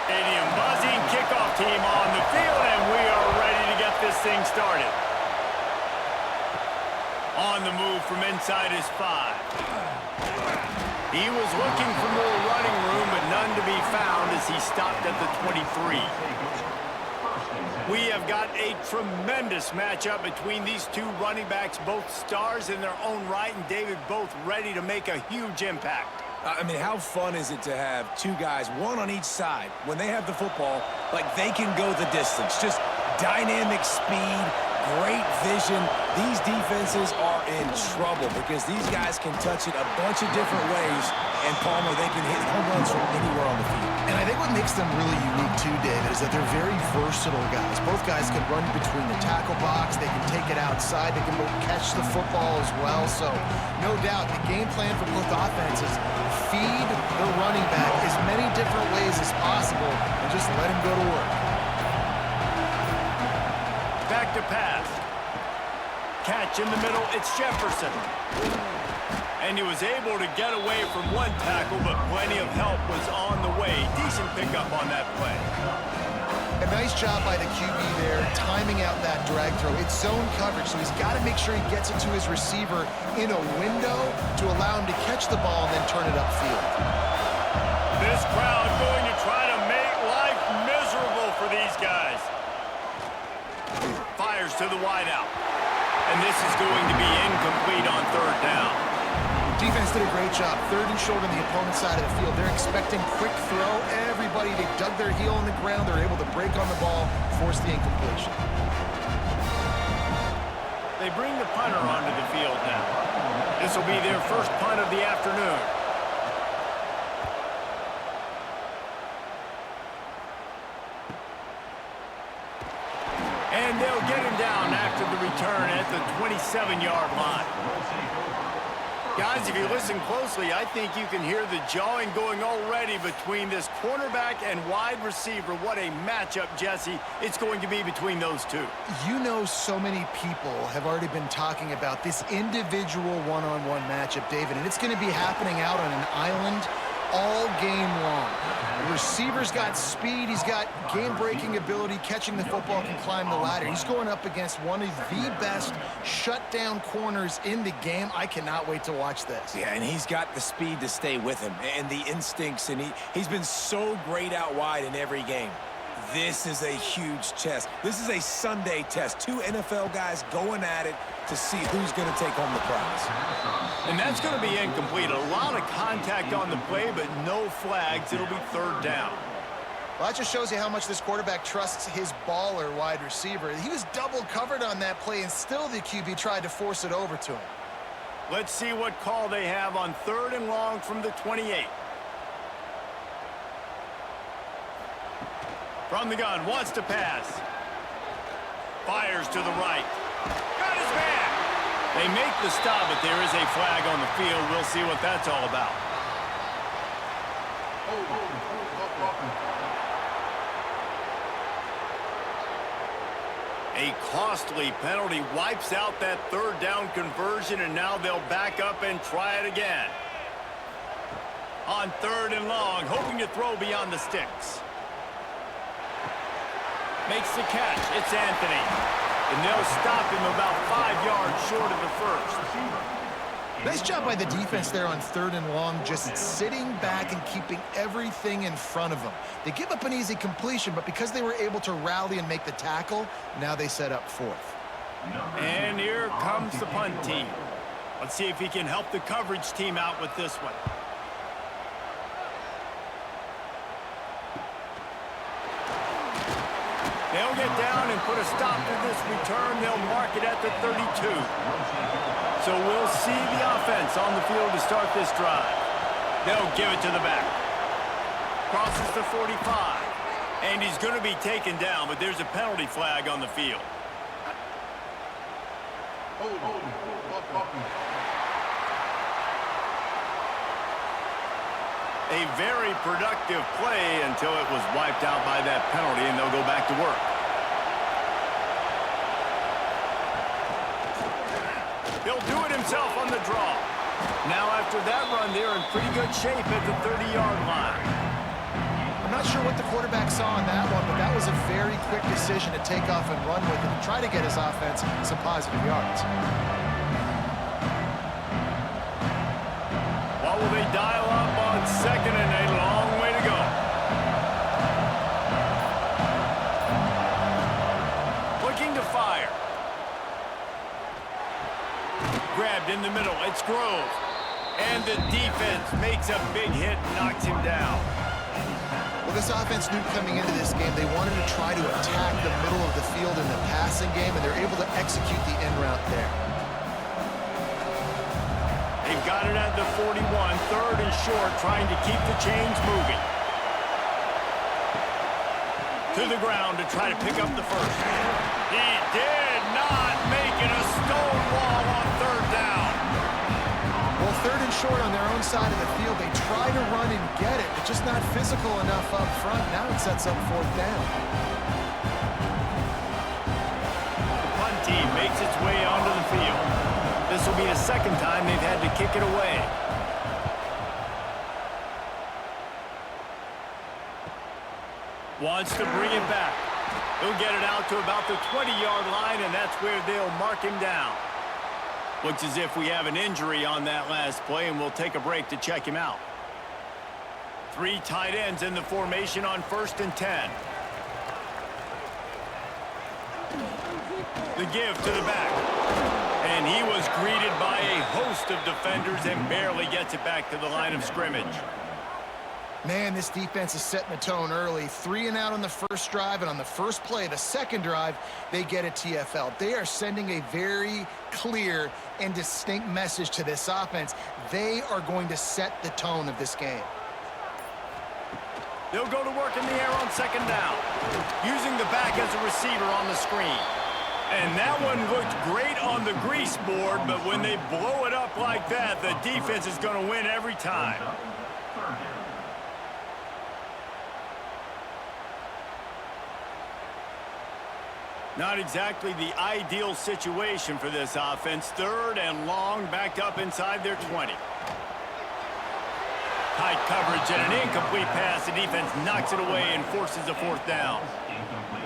Stadium buzzing, kickoff team on the field, and we are ready to get this thing started. On the move from inside his 5. He was looking for more running room, but none to be found as he stopped at the 23. We have got a tremendous matchup between these two running backs, both stars in their own right, and David, both ready to make a huge impact. I mean, how fun is it to have two guys, one on each side, when they have the football, like they can go the distance. Just dynamic speed, great vision. These defenses are in trouble because these guys can touch it a bunch of different ways, and Palmer, they can hit home runs from anywhere on the field. And I think what makes them really unique too, David, is that they're very versatile guys. Both guys can run between the tackle box. They can take it outside. They can both catch the football as well. So, no doubt, the game plan for both offenses, feed the running back as many different ways as possible and just let him go to work. Back to pass. Catch in the middle, it's Jefferson. And he was able to get away from one tackle, but plenty of help was on the way. Decent pickup on that play. A nice job by the QB there, timing out that drag throw. It's zone coverage, so he's got to make sure he gets it to his receiver in a window to allow him to catch the ball and then turn it upfield. This crowd going to try to make life miserable for these guys. Fires to the wideout. And this is going to be incomplete on third down. Defense did a great job. Third and short on the opponent's side of the field. They're expecting quick throw. Everybody, they dug their heel on the ground. They're able to break on the ball, force the incompletion. They bring the punter onto the field now. This will be their first punt of the afternoon. And they'll get him down after the return at the 27-yard line. Guys, if you listen closely, I think you can hear the jawing going already between this cornerback and wide receiver. What a matchup, Jesse, it's going to be between those two. You know, so many people have already been talking about this individual one-on-one matchup, David, and it's going to be happening out on an island all game long. The receiver's got speed. He's got game-breaking ability. Catching the football, can climb the ladder. He's going up against one of the best shutdown corners in the game. I cannot wait to watch this. Yeah, and he's got the speed to stay with him and the instincts, and he's been so great out wide in every game. This is a huge test. This is a Sunday test. Two NFL guys going at it to see who's going to take home the prize. And that's going to be incomplete. A lot of contact on the play, but no flags. It'll be third down. Well, that just shows you how much this quarterback trusts his baller wide receiver. He was double covered on that play, and still the QB tried to force it over to him. Let's see what call they have on third and long from the 28. From the gun, wants to pass. Fires to the right. Got his man. They make the stop, but there is a flag on the field. We'll see what that's all about. A costly penalty wipes out that third down conversion, and now they'll back up and try it again. On third and long, hoping to throw beyond the sticks. Makes the catch. It's Anthony. And they'll stop him about 5 yards short of the first. Nice job by the defense there on third and long, just sitting back and keeping everything in front of them. They give up an easy completion, but because they were able to rally and make the tackle, now they set up fourth. And here comes the punt team. Let's see if he can help the coverage team out with this one. They'll get down and put a stop to this return. They'll mark it at the 32. So we'll see the offense on the field to start this drive. They'll give it to the back. Crosses the 45. And he's going to be taken down, but there's a penalty flag on the field. A very productive play until it was wiped out by that penalty, and they'll go back to work. He'll do it himself on the draw. Now after that run, they're in pretty good shape at the 30-yard line. I'm not sure what the quarterback saw on that one, but that was a very quick decision to take off and run with it and try to get his offense some positive yards. What will they dial up on second and a long way to go? Looking to fire. Grabbed in the middle. It's Grove. And the defense makes a big hit and knocks him down. Well, this offense knew coming into this game they wanted to try to attack the middle of the field in the passing game, and they're able to execute the in route there. They've got it at the 41, third and short, trying to keep the chains moving. To the ground to try to pick up the first. He did not make it, a stonewall on third down. Well, third and short on their own side of the field. They try to run and get it, but just not physical enough up front. Now it sets up fourth down. The punt team makes its way onto the field. This will be the second time they've had to kick it away. Wants to bring it back. He'll get it out to about the 20-yard line, and that's where they'll mark him down. Looks as if we have an injury on that last play, and we'll take a break to check him out. 3 tight ends in the formation on 1st and 10. The give to the back. And he was greeted by a host of defenders and barely gets it back to the line of scrimmage. Man, this defense is setting the tone early. 3 and out on the first drive, and on the first play, the second drive, they get a TFL. They are sending a very clear and distinct message to this offense. They are going to set the tone of this game. They'll go to work in the air on second down, using the back as a receiver on the screen. And that one looked great on the grease board, but when they blow it up like that, the defense is going to win every time. Not exactly the ideal situation for this offense. Third and long, backed up inside their 20. Tight coverage and an incomplete pass. The defense knocks it away and forces a fourth down.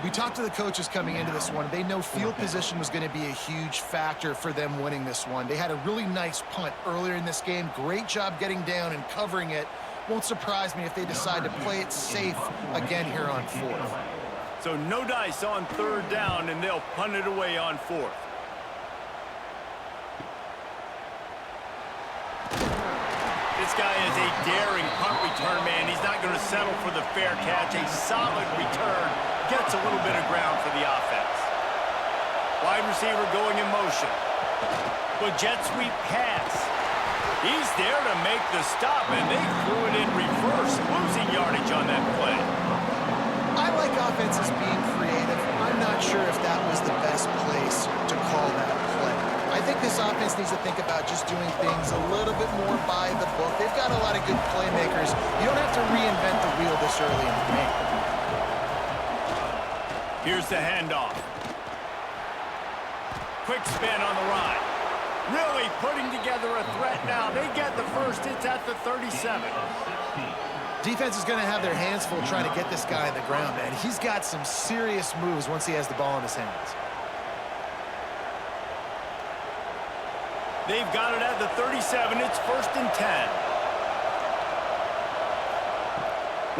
We talked to the coaches coming into this one. They know field position was going to be a huge factor for them winning this one. They had a really nice punt earlier in this game. Great job getting down and covering it. Won't surprise me if they decide to play it safe again here on fourth. So no dice on third down, and they'll punt it away on fourth. This guy is a daring punt return man. He's not going to settle for the fair catch. A solid return gets a little bit of ground for the offense. Wide receiver going in motion. The jet sweep pass. He's there to make the stop, and they threw it in reverse, losing yardage on that play. I like offenses being creative. I'm not sure if that was the best place to call that play. I think this offense needs to think about just doing things a little bit more by the book. They've got a lot of good playmakers. You don't have to reinvent the wheel this early in the game. Here's the handoff. Quick spin on the ride. Really putting together a threat now. They get the first. It's at the 37. Defense is going to have their hands full trying to get this guy on the ground, man. He's got some serious moves once he has the ball in his hands. They've got it at the 37. It's 1st and 10.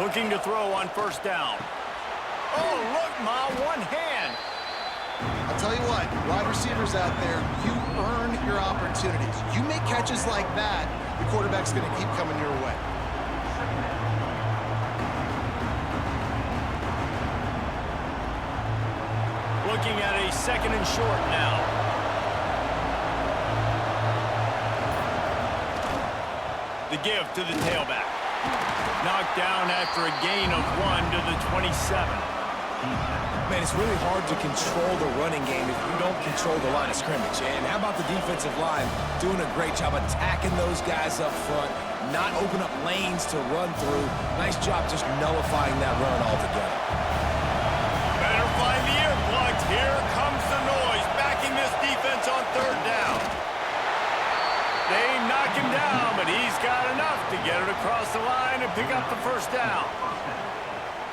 Looking to throw on first down. Oh, look, Ma, one hand. I'll tell you what, wide receivers out there, you earn your opportunities. You make catches like that, the quarterback's going to keep coming your way. Looking at a second and short now. The give to the tailback. Knocked down after a gain of 1 to the 27. Man, it's really hard to control the running game if you don't control the line of scrimmage. And how about the defensive line doing a great job attacking those guys up front, not open up lanes to run through. Nice job just nullifying that run altogether. Better find the earplugs. Here comes the noise, backing this defense on third down. They knock him down, but he's got enough to get it across the line and pick up the first down.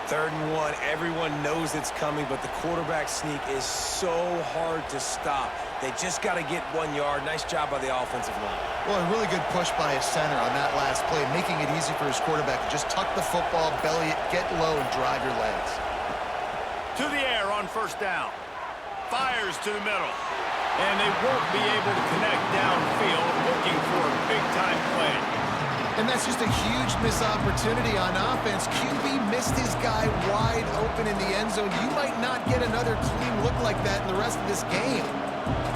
3rd and 1, everyone knows it's coming, but the quarterback sneak is so hard to stop. They just got to get 1 yard. Nice job by the offensive line. Well, a really good push by his center on that last play, making it easy for his quarterback to just tuck the football, belly it, get low, and drive your legs. To the air on 1st down. Fires to the middle. And they won't be able to connect downfield, looking for a big-time play. And that's just a huge missed opportunity on offense. QB missed his guy wide open in the end zone. You might not get another clean look like that in the rest of this game.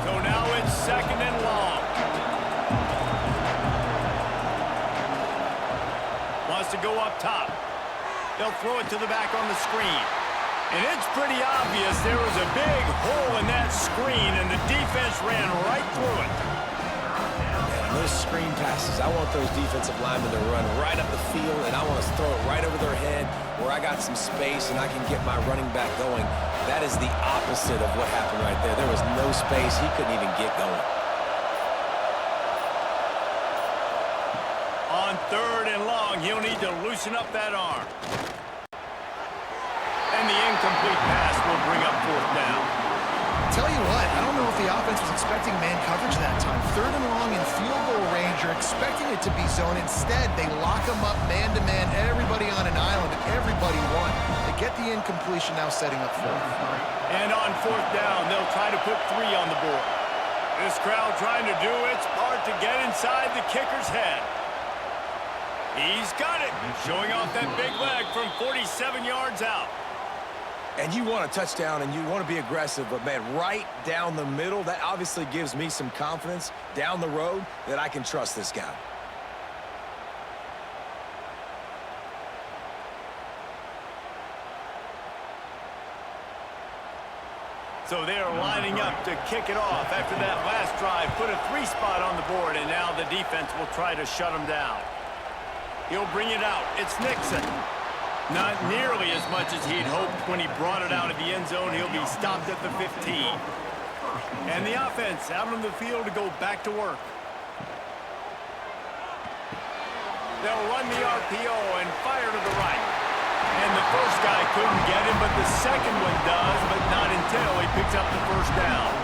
So now it's 2nd and long. Wants to go up top. They'll throw it to the back on the screen. And it's pretty obvious there was a big hole in that screen, and the defense ran right through it. Those screen passes, I want those defensive linemen to run right up the field, and I want to throw it right over their head where I got some space and I can get my running back going. That is the opposite of what happened right there. There was no space. He couldn't even get going. On 3rd and long, he'll need to loosen up that arm. And the incomplete pass will bring up 4th down. Tell you what, I don't know if the offense was expecting man coverage that time. 3rd and long in field goal range, you're expecting it to be zone. Instead, they lock them up man-to-man, everybody on an island, and everybody won. They get the incompletion, now setting up 4th. And on 4th down, they'll try to put 3 on the board. This crowd trying to do its part to get inside the kicker's head. He's got it, showing off that big leg from 47 yards out. And you want a touchdown and you want to be aggressive, but, man, right down the middle, that obviously gives me some confidence down the road that I can trust this guy. So they're lining up to kick it off after that last drive. Put a 3 spot on the board, and now the defense will try to shut them down. He'll bring it out. It's Nixon. Not nearly as much as he'd hoped when he brought it out of the end zone. He'll be stopped at the 15. And the offense out on the field to go back to work. They'll run the RPO and fire to the right. And the first guy couldn't get him, but the second one does, but not until he picks up the 1st down.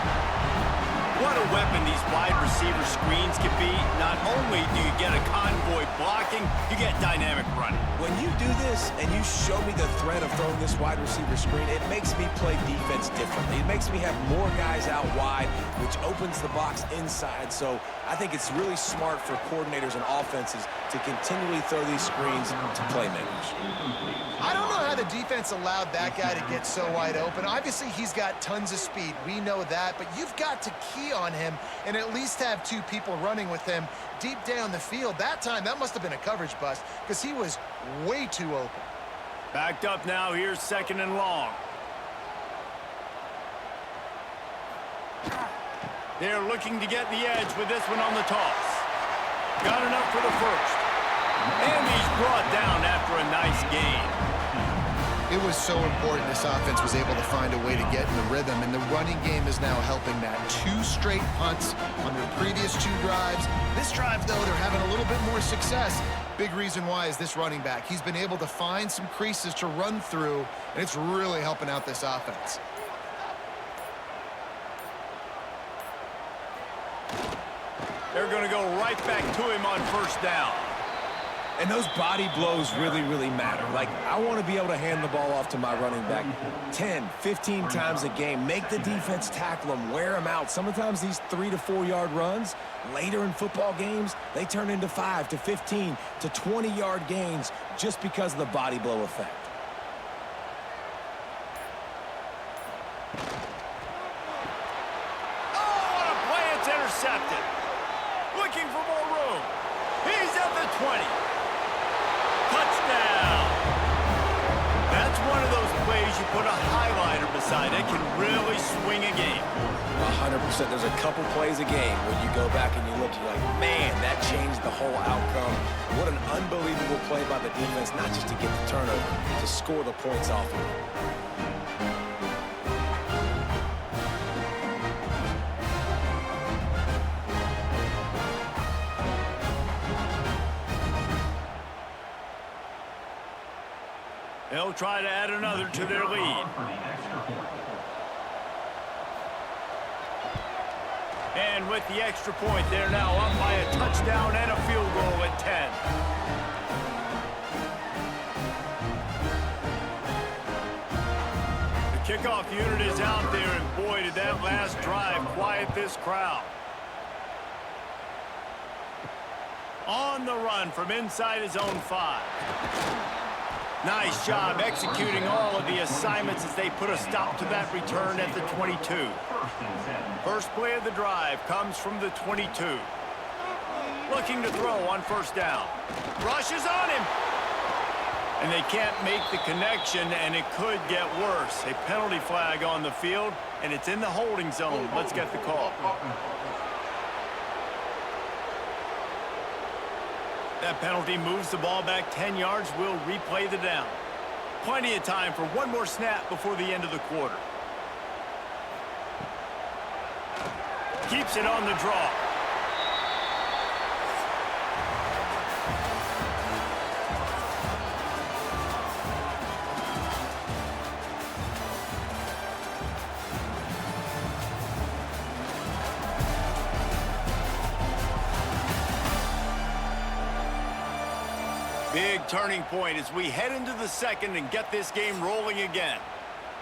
What a weapon these wide receiver screens can be. Not only do you get a convoy blocking, you get dynamic running. When you do this and you show me the threat of throwing this wide receiver screen, it makes me play defense differently. It makes me have more guys out wide, which opens the box inside. So I think it's really smart for coordinators and offenses to continually throw these screens to playmakers. I don't know how the defense allowed that guy to get so wide open. Obviously, he's got tons of speed. We know that, but you've got to key on him and at least have 2 people running with him deep down the field. That time, that must have been a coverage bust because he was way too open. Backed up now. Here's 2nd and long. They're looking to get the edge with this one on the toss. Got enough for the 1st. And he's brought down after a nice gain. It was so important this offense was able to find a way to get in the rhythm, and the running game is now helping that. 2 straight punts on their previous 2 drives. This drive, though, they're having a little bit more success. Big reason why is this running back. He's been able to find some creases to run through, and it's really helping out this offense. They're going to go right back to him on 1st down. And those body blows really, really matter. Like, I want to be able to hand the ball off to my running back 10, 15 times a game. Make the defense tackle them, wear them out. Sometimes these 3 to 4 yard runs, later in football games, they turn into 5 to 15 to 20 yard gains just because of the body blow effect. Oh, what a play. It's intercepted. Looking for more room. He's at the 20. Touchdown! That's one of those plays you put a highlighter beside it, can really swing a game. 100%. There's a couple plays a game where you go back and you look, you're like, man, that changed the whole outcome. What an unbelievable play by the defense, not just to get the turnover, to score the points off of it. They'll try to add another to their lead. And with the extra point, they're now up by a touchdown and a field goal at 10. The kickoff unit is out there, and boy, did that last drive quiet this crowd. On the run from inside his own 5. Nice job executing all of the assignments as they put a stop to that return at the 22. First play of the drive comes from the 22. Looking to throw on first down. Rushes on him. And they can't make the connection, and it could get worse. A penalty flag on the field, and it's in the holding zone. Let's get the call. That penalty moves the ball back 10 yards. We'll replay the down. Plenty of time for one more snap before the end of the quarter. Keeps it on the draw. Big turning point as we head into the second and get this game rolling again.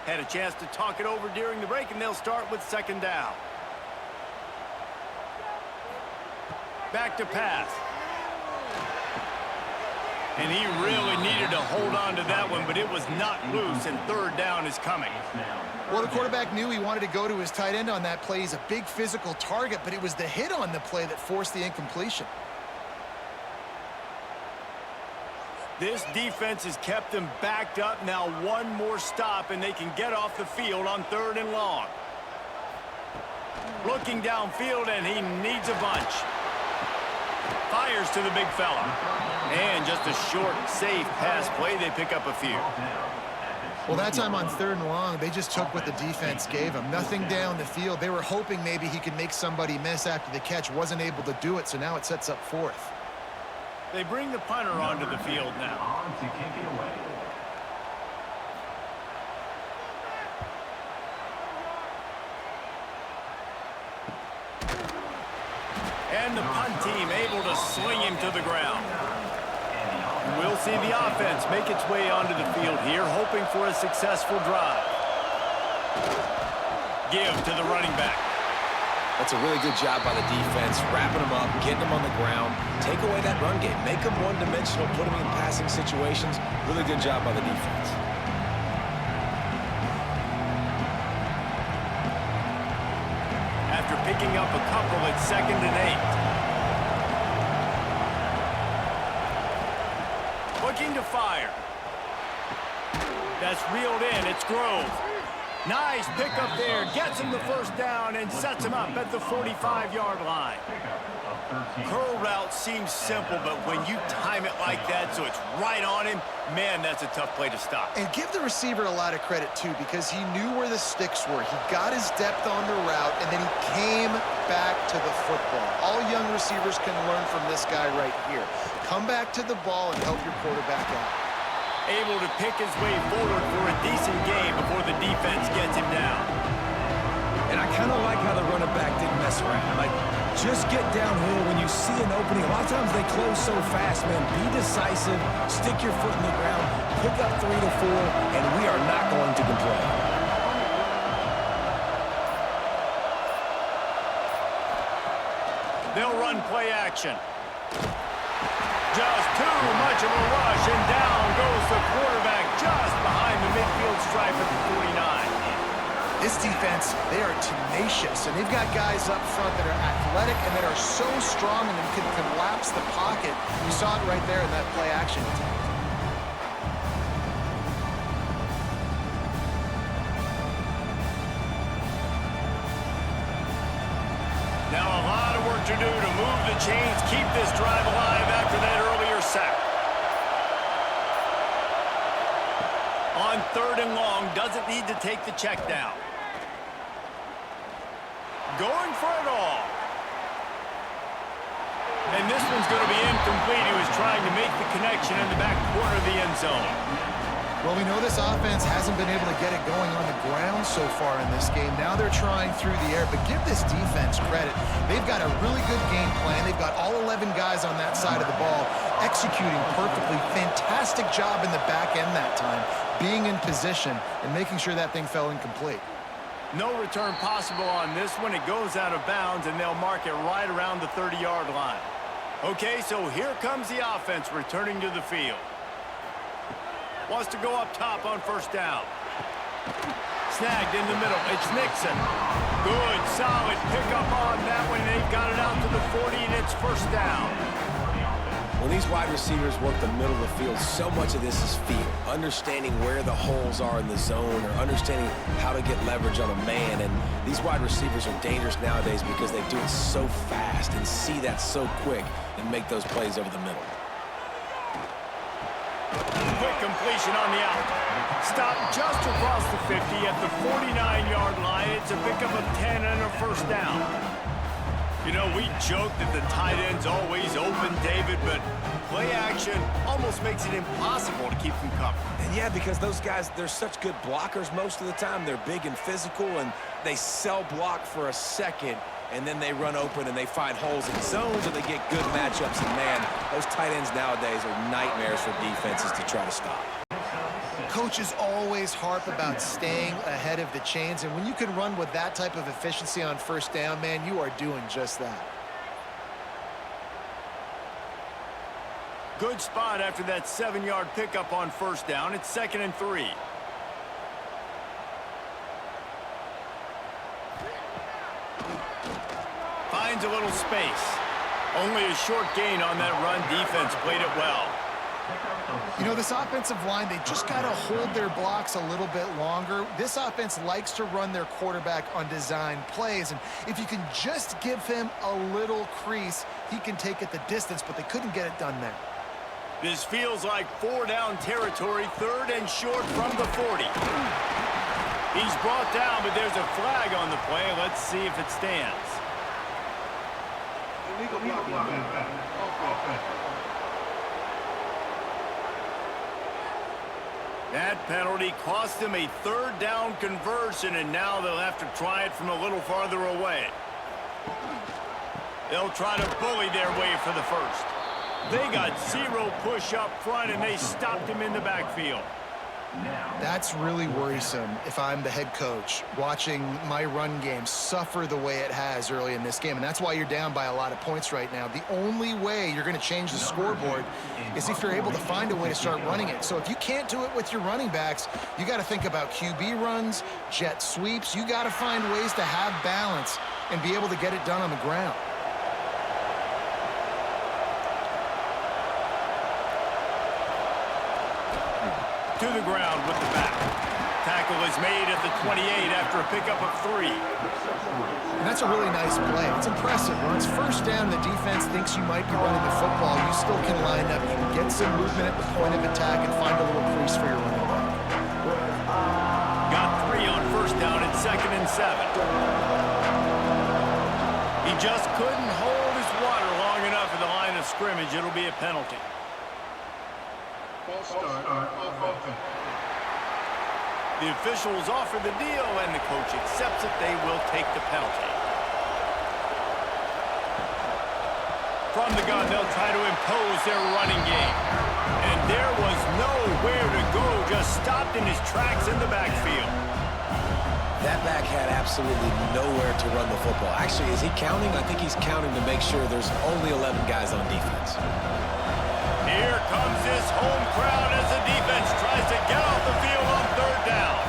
Had a chance to talk it over during the break, and they'll start with second down. Back to pass. And he really needed to hold on to that one, but it was not loose, and third down is coming. Well, the quarterback knew he wanted to go to his tight end on that play. He's a big physical target, but it was the hit on the play that forced the incompletion. This defense has kept them backed up. Now one more stop, and they can get off the field on third and long. Looking downfield, and he needs a bunch. Fires to the big fella. And just a short, safe pass play. They pick up a few. Well, that time on third and long, they just took what the defense gave him. Nothing down the field. They were hoping maybe he could make somebody miss after the catch. Wasn't able to do it, so now it sets up fourth. They bring the punter onto the field now. And the punt team able to sling him to the ground. We'll see the offense make its way onto the field here, hoping for a successful drive. Give to the running back. That's a really good job by the defense, wrapping them up, getting them on the ground, take away that run game, make them one-dimensional, put them in passing situations. Really good job by the defense. After picking up a couple, it's 2nd and 8. Looking to fire. That's reeled in. It's Grove. Nice pickup there. Gets him the first down and sets him up at the 45-yard line. Curl route seems simple, but when you time it like that so it's right on him, man, that's a tough play to stop. And give the receiver a lot of credit, too, because he knew where the sticks were. He got his depth on the route, and then he came back to the football. All young receivers can learn from this guy right here. Come back to the ball and help your quarterback out. Able to pick his way forward for a decent game before the defense gets him down. And I kind of like how the running back didn't mess around. Like, just get downhill when you see an opening. A lot of times they close so fast, man. Be decisive, stick your foot in the ground, pick up 3 to 4, and we are not going to complain. They'll run play action. Just too much of a rush, and down goes the quarterback just behind the midfield stripe at the 49. This defense, they are tenacious, and they've got guys up front that are athletic and that are so strong and can collapse the pocket. You saw it right there in that play action attempt. Now a lot of work to do to move the chains, keep this drive alive after that earlier sack. On third and long, doesn't need to take the check down. Going for it all. And this one's going to be incomplete. He was trying to make the connection in the back corner of the end zone. Well, we know this offense hasn't been able to get it going on the ground so far in this game. Now they're trying through the air, but give this defense credit. They've got a really good game plan. They've got all 11 guys on that side of the ball executing perfectly. Fantastic job in the back end that time, being in position and making sure that thing fell incomplete. No return possible on this one. It goes out of bounds, and they'll mark it right around the 30-yard line. Okay, so here comes the offense returning to the field. Wants to go up top on first down. Snagged in the middle. It's Nixon. Good, solid pickup on that one. They've got it out to the 40, and it's first down. When these wide receivers work the middle of the field, so much of this is feel. Understanding where the holes are in the zone or understanding how to get leverage on a man. And these wide receivers are dangerous nowadays because they do it so fast and see that so quick and make those plays over the middle. Quick completion on the out. Stopped just across the 50 at the 49-yard line. It's a pickup of 10 and a first down. You know, we joke that the tight end's always open, David, but play action almost makes it impossible to keep them covered. And yeah, because those guys, they're such good blockers most of the time. They're big and physical, and they sell block for a second, and then they run open and they find holes in zones, and they get good matchups. And man, those tight ends nowadays are nightmares for defenses to try to stop. Coaches always harp about staying ahead of the chains, and when you can run with that type of efficiency on first down, man, you are doing just that. Good spot after that 7-yard pickup on first down. It's 2nd and 3. Finds a little space. Only a short gain on that run. Defense played it well. You know, this offensive line, they just got to hold their blocks a little bit longer. This offense likes to run their quarterback on design plays, and if you can just give him a little crease, he can take it the distance, but they couldn't get it done there. This feels like 4-down territory, 3rd and short from the 40. He's brought down, but there's a flag on the play. Let's see if it stands. That penalty cost them a 3rd down conversion, and now they'll have to try it from a little farther away. They'll try to bully their way for the first. They got 0 push up front, and they stopped him in the backfield. That's really worrisome if I'm the head coach, watching my run game suffer the way it has early in this game. And that's why you're down by a lot of points right now. The only way you're going to change the scoreboard is if you're able to find a way to start running it. So if you can't do it with your running backs, you got to think about QB runs, jet sweeps. You got to find ways to have balance and be able to get it done on the ground. To the ground with the back. Tackle is made at the 28 after a pickup of 3. And that's a really nice play. It's impressive. When it's first down, the defense thinks you might be running the football. You still can line up. You can get some movement at the point of attack and find a little crease for your running back. Got 3 on first down at 2nd and 7. He just couldn't hold his water long enough at the line of scrimmage. It'll be a penalty. The officials offer the deal, and the coach accepts it. They will take the penalty. From the gun, they'll try to impose their running game. And there was nowhere to go, just stopped in his tracks in the backfield. That back had absolutely nowhere to run the football. Actually, is he counting? I think he's counting to make sure there's only 11 guys on defense. Here comes this home crowd as the defense tries to get off the field on 3rd down.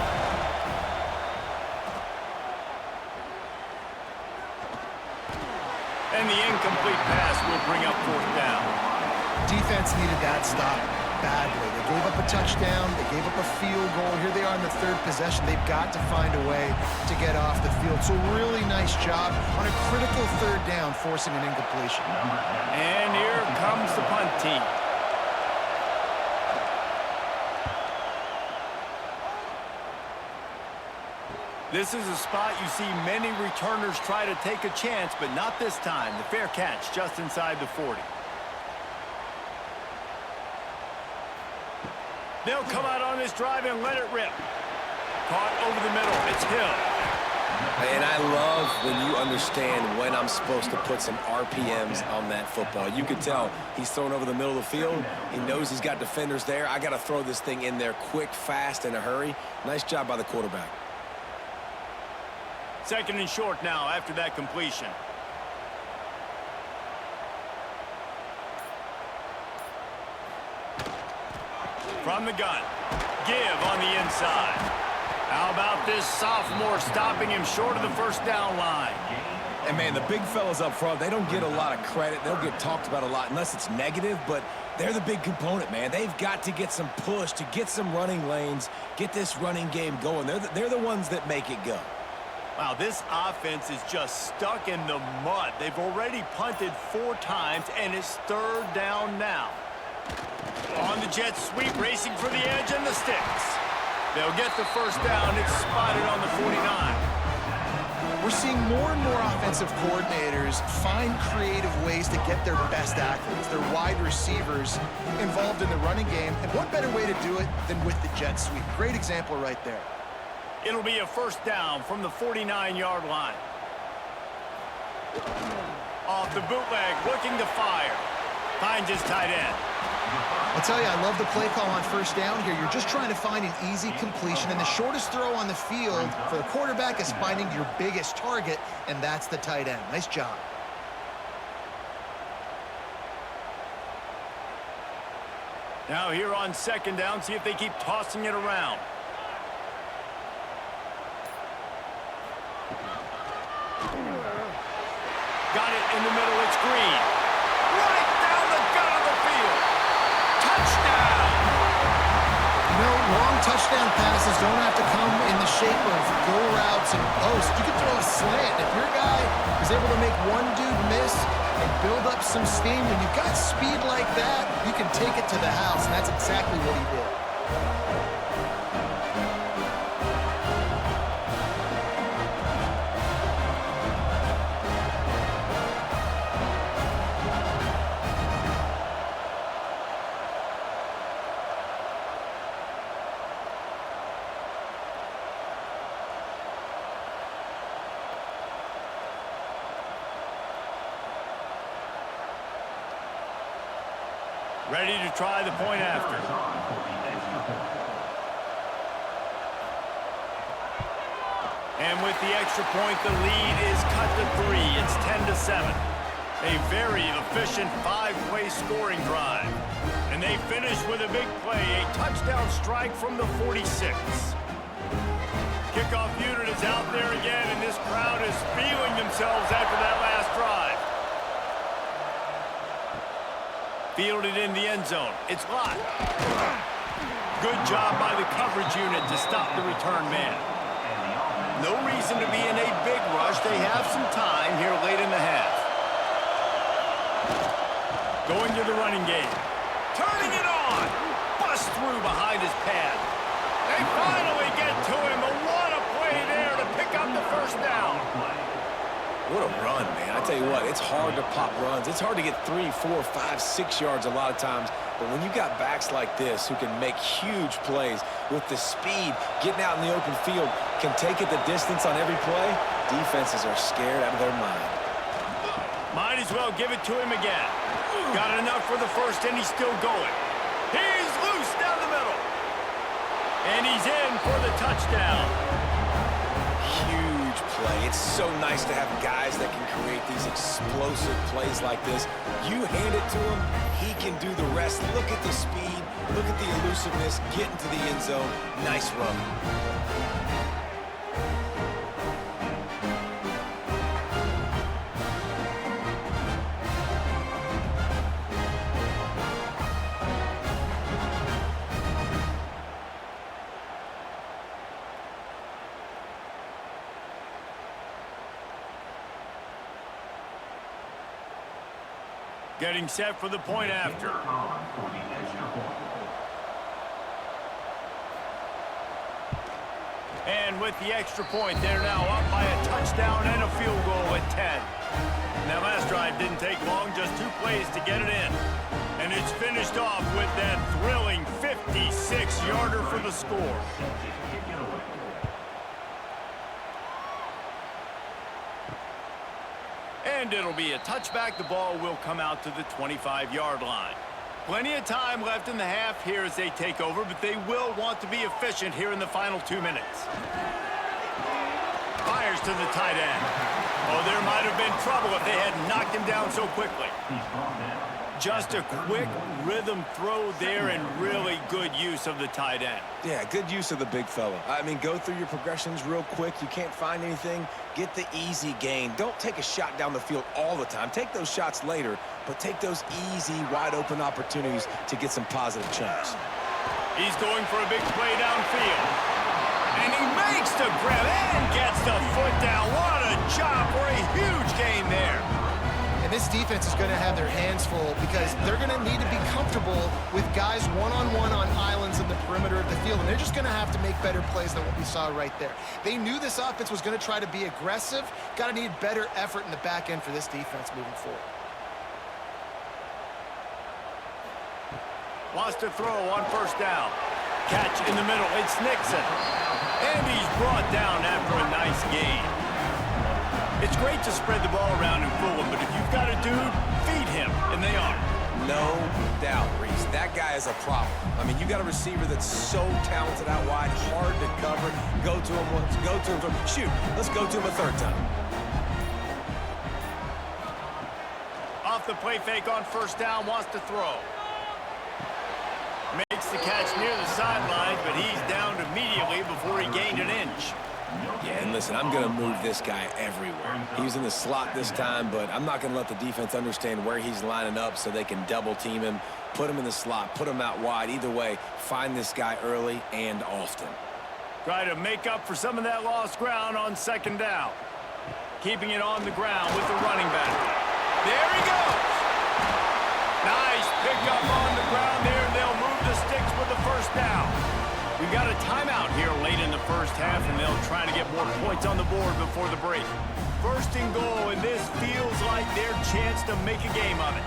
And the incomplete pass will bring up 4th down. Defense needed that stop badly. They gave up a touchdown. They gave up a field goal. Here they are in the 3rd possession. They've got to find a way to get off the field. So really nice job on a critical 3rd down, forcing an incompletion. And here comes the punt team. This is a spot you see many returners try to take a chance, but not this time. The fair catch just inside the 40. They'll come out on this drive and let it rip. Caught over the middle. It's Hill. And I love when you understand when I'm supposed to put some RPMs on that football. You can tell he's thrown over the middle of the field. He knows he's got defenders there. I got to throw this thing in there quick, fast, in a hurry. Nice job by the quarterback. 2nd and short now after that completion. From the gun. Give on the inside. How about this sophomore stopping him short of the first down line? And, man, the big fellas up front, they don't get a lot of credit. They'll get talked about a lot unless it's negative, but they're the big component, man. They've got to get some push, to get some running lanes, get this running game going. They're the ones that make it go. Wow, this offense is just stuck in the mud. They've already punted 4 times, and it's 3rd down now. On the jet sweep, racing for the edge and the sticks. They'll get the first down. It's spotted on the 49. We're seeing more and more offensive coordinators find creative ways to get their best athletes, their wide receivers, involved in the running game. And what better way to do it than with the jet sweep? Great example right there. It'll be a first down from the 49-yard line. Off the bootleg, looking to fire. Finds his tight end. I'll tell you, I love the play call on first down here. You're just trying to find an easy completion, and the shortest throw on the field for the quarterback is finding your biggest target, and that's the tight end. Nice job. Now here on 2nd down, see if they keep tossing it around. Got it in the middle, it's Green. Right down the gut of the field. Touchdown! No, long touchdown passes don't have to come in the shape of go routes and posts. You can throw a slant. If your guy is able to make one dude miss and build up some steam, when you've got speed like that, you can take it to the house, and that's exactly what he did. Ready to try the point after. And with the extra point, the lead is cut to 3. It's 10-7. A very efficient 5-play scoring drive. And they finish with a big play, a touchdown strike from the 46. Kickoff unit is out there again, and this crowd is feeling themselves after that last drive. Fielded in the end zone. It's Lott. Good job by the coverage unit to stop the return man. No reason to be in a big rush. They have some time here late in the half. Going to the running game. Turning it on. Bust through behind his pad. They finally get to him. But what a play there to pick up the first down. What a run, man. I tell you what, it's hard to pop runs. It's hard to get 3, 4, 5, 6 yards a lot of times. But when you got backs like this who can make huge plays with the speed, getting out in the open field, can take it the distance on every play, defenses are scared out of their mind. Might as well give it to him again. Got enough for the first, and he's still going. He's loose down the middle. And he's in for the touchdown. Huge play. It's so nice to have guys that can create these explosive plays like this. You hand it to him, he can do the rest. Look at the speed, look at the elusiveness, get into the end zone. Nice run. Getting set for the point after. And with the extra point, they're now up by a touchdown and a field goal at 10. That last drive didn't take long, just 2 plays to get it in. And it's finished off with that thrilling 56-yarder for the score. And it'll be a touchback. The ball will come out to the 25-yard line. Plenty of time left in the half here as they take over, but they will want to be efficient here in the final 2 minutes. Fires to the tight end. Oh, there might have been trouble if they had knocked him down so quickly. Just a quick rhythm throw there and really good use of the tight end. Yeah, good use of the big fella. I mean, go through your progressions real quick. You can't find anything. Get the easy gain. Don't take a shot down the field all the time. Take those shots later, but take those easy, wide-open opportunities to get some positive chunks. He's going for a big play downfield. And he makes the grab and gets the foot down. What a job for a huge gain there. And this defense is going to have their hands full because they're going to need to be comfortable with guys one-on-one on islands in the perimeter of the field. And they're just going to have to make better plays than what we saw right there. They knew this offense was going to try to be aggressive. Got to need better effort in the back end for this defense moving forward. Wants to throw on first down. Catch in the middle. It's Nixon. And he's brought down after a nice gain. It's great to spread the ball around and fool him, but if you've got a dude, feed him, and they are. No doubt, Reese. That guy is a problem. I mean, you got a receiver that's so talented out wide, hard to cover. Go to him once, go to him twice. Shoot, let's go to him a third time. Off the play fake on first down, wants to throw. Makes the catch near the sideline, but he's down immediately before he gained an inch. Yeah, and listen, I'm going to move this guy everywhere. He was in the slot this time, but I'm not going to let the defense understand where he's lining up so they can double-team him, put him in the slot, put him out wide. Either way, find this guy early and often. Try to make up for some of that lost ground on second down. Keeping it on the ground with the running back. There he goes! Nice pickup on the ground there. They'll move the sticks with the first down. We've got a timeout here late in the first half, and they'll try to get more points on the board before the break. First and goal, and this feels like their chance to make a game of it.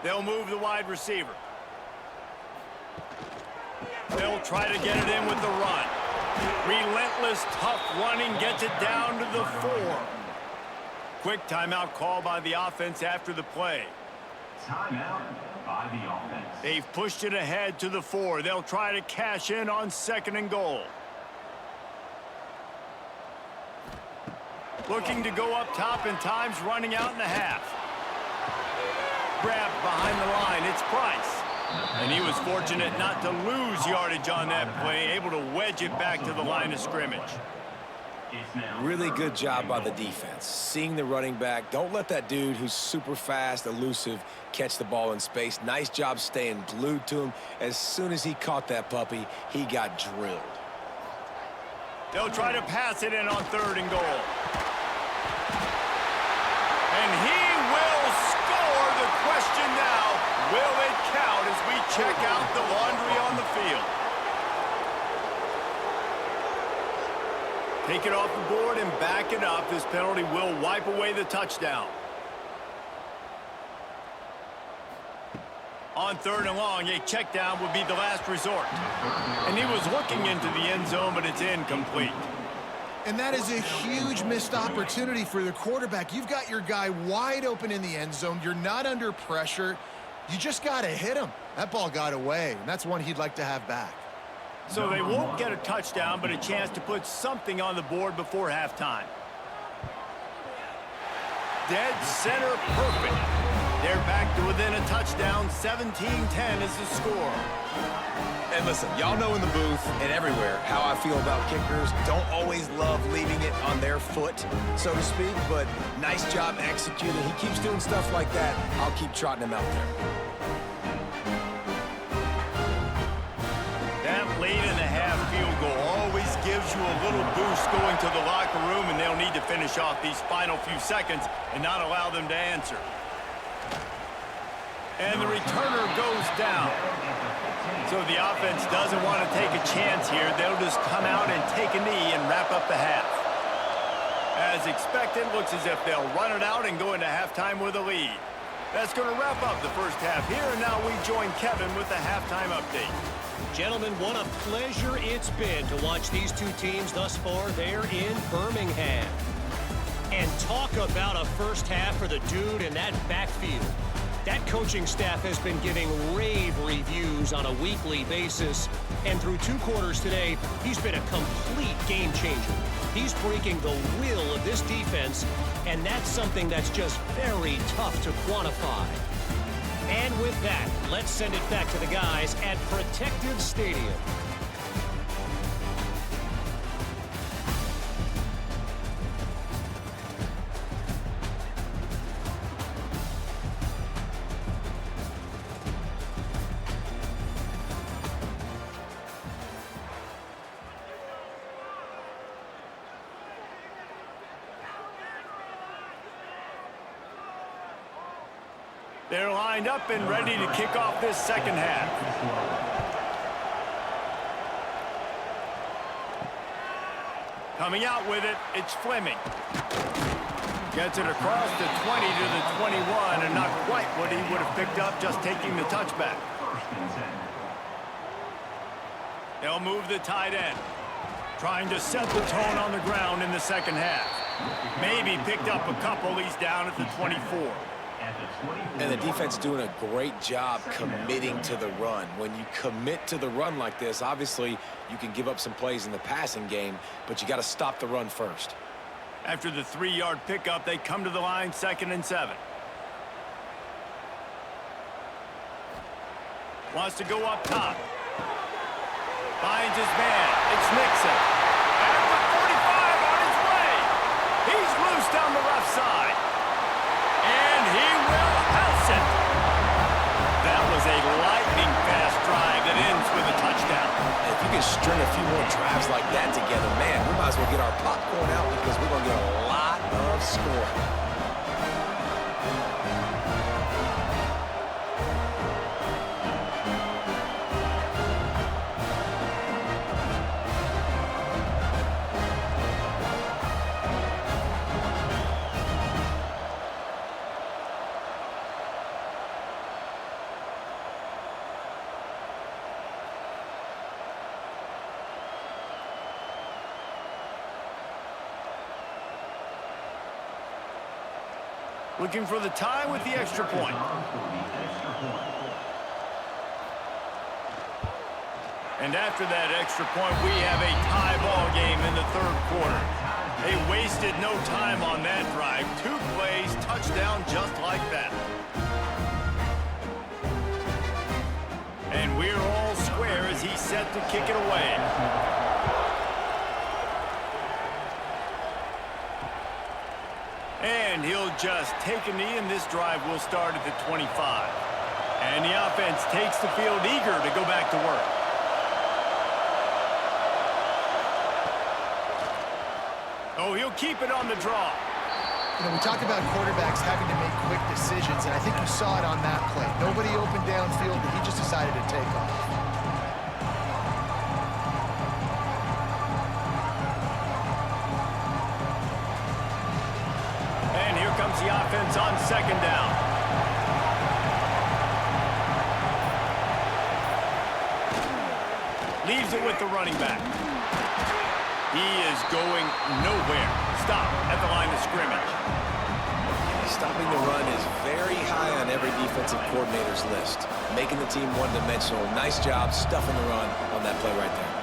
They'll move the wide receiver. They'll try to get it in with the run. Relentless, tough running gets it down to the 4. Quick timeout call by the offense after the play. Timeout by the offense. They've pushed it ahead to the 4. They'll try to cash in on second and goal. Looking to go up top, and time's running out in the half. Grabbed behind the line, it's Price. And he was fortunate not to lose yardage on that play, able to wedge it back to the line of scrimmage. Really good job by the defense. Seeing the running back. Don't let that dude who's super fast, elusive, catch the ball in space. Nice job staying glued to him. As soon as he caught that puppy, he got drilled. They'll try to pass it in on third and goal. And he will score. The question now, will it count as we check out the laundry on the field? Take it off the board and back it up. This penalty will wipe away the touchdown. On third and long, a check down would be the last resort. And he was looking into the end zone, but it's incomplete. And that is a huge missed opportunity for the quarterback. You've got your guy wide open in the end zone. You're not under pressure. You just got to hit him. That ball got away, and that's one he'd like to have back. So they won't get a touchdown, but a chance to put something on the board before halftime. Dead center perfect. They're back to within a touchdown. 17-10 is the score. And listen, y'all know in the booth and everywhere how I feel about kickers. Don't always love leaving it on their foot, so to speak, but nice job executing. He keeps doing stuff like that. I'll keep trotting him out there. That late in the half field goal always gives you a little boost going to the locker room, and they'll need to finish off these final few seconds and not allow them to answer. And the returner goes down. So the offense doesn't want to take a chance here. They'll just come out and take a knee and wrap up the half. As expected, looks as if they'll run it out and go into halftime with a lead. That's going to wrap up the first half here, and now we join Kevin with the halftime update. Gentlemen, what a pleasure it's been to watch these two teams thus far there in Birmingham. And talk about a first half for the dude in that backfield. That coaching staff has been giving rave reviews on a weekly basis. And through 2 quarters today, he's been a complete game changer. He's breaking the will of this defense, and that's something that's just very tough to quantify. And with that, let's send it back to the guys at Protective Stadium. They're lined up and ready to kick off this second half. Coming out with it, it's Fleming. Gets it across the 20 to the 21, and not quite what he would have picked up just taking the touchback. They'll move the tight end, trying to set the tone on the ground in the second half. Maybe picked up a couple. He's down at the 24. And the defense doing a great job committing to the run. When you commit to the run like this, obviously you can give up some plays in the passing game, but you got to stop the run first. After the 3-yard pickup, they come to the line, 2nd and 7. Wants to go up top. Finds his man. It's Nixon. And the 45 on his way. He's loose down the left side. And he will house it. That was a lightning-fast drive that ends with a touchdown. And if you can string a few more drives like that together, man, we might as well get our popcorn out because we're going to get a lot of scoring. Looking for the tie with the extra point. And after that extra point, we have a tie ball game in the 3rd quarter. They wasted no time on that drive. 2 plays, touchdown just like that. And we're all square as he's set to kick it away. And he'll just take a knee, and this drive will start at the 25. And the offense takes the field eager to go back to work. Oh, he'll keep it on the draw. You know, we talked about quarterbacks having to make quick decisions, and I think you saw it on that play. Nobody opened downfield, but he just decided to take off. The offense on 2nd down. Leaves it with the running back. He is going nowhere. Stop at the line of scrimmage. Stopping the run is very high on every defensive coordinator's list. Making the team one-dimensional. Nice job stuffing the run on that play right there.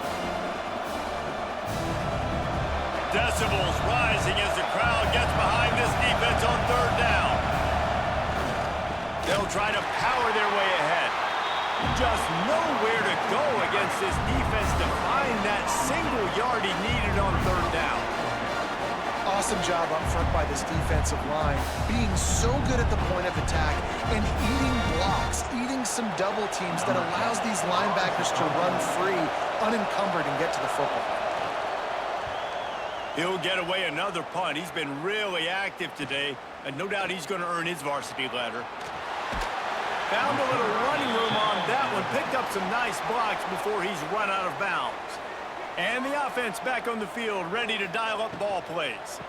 Decibels rising as the crowd gets behind this defense on 3rd down. They'll try to power their way ahead. Just nowhere to go against this defense to find that single yard he needed on 3rd down. Awesome job up front by this defensive line, being so good at the point of attack and eating blocks, eating some double teams that allows these linebackers to run free, unencumbered, and get to the football. He'll get away another punt. He's been really active today, and no doubt he's going to earn his varsity letter. Found a little running room on that one. Picked up some nice blocks before he's run out of bounds. And the offense back on the field, ready to dial up ball plays.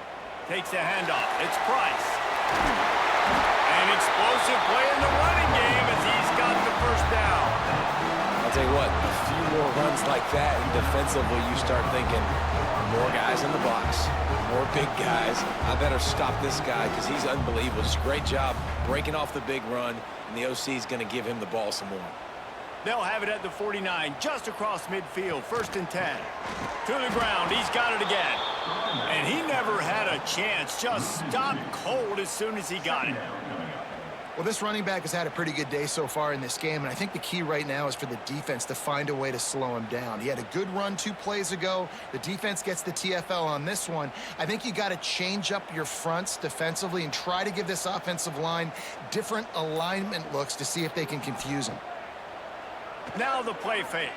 Takes the handoff. It's Price. An explosive play in the running game as he's got the first down. I'll tell you what, a few more runs like that, and defensively you start thinking, more guys in the box, more big guys. I better stop this guy because he's unbelievable. Just a great job breaking off the big run, and the OC is going to give him the ball some more. They'll have it at the 49, just across midfield, 1st and 10. To the ground, he's got it again. And he never had a chance, just stopped cold as soon as he got it. Well, this running back has had a pretty good day so far in this game, and I think the key right now is for the defense to find a way to slow him down. He had a good run 2 plays ago. The defense gets the TFL on this one. I think you got to change up your fronts defensively and try to give this offensive line different alignment looks to see if they can confuse him. Now the play fake.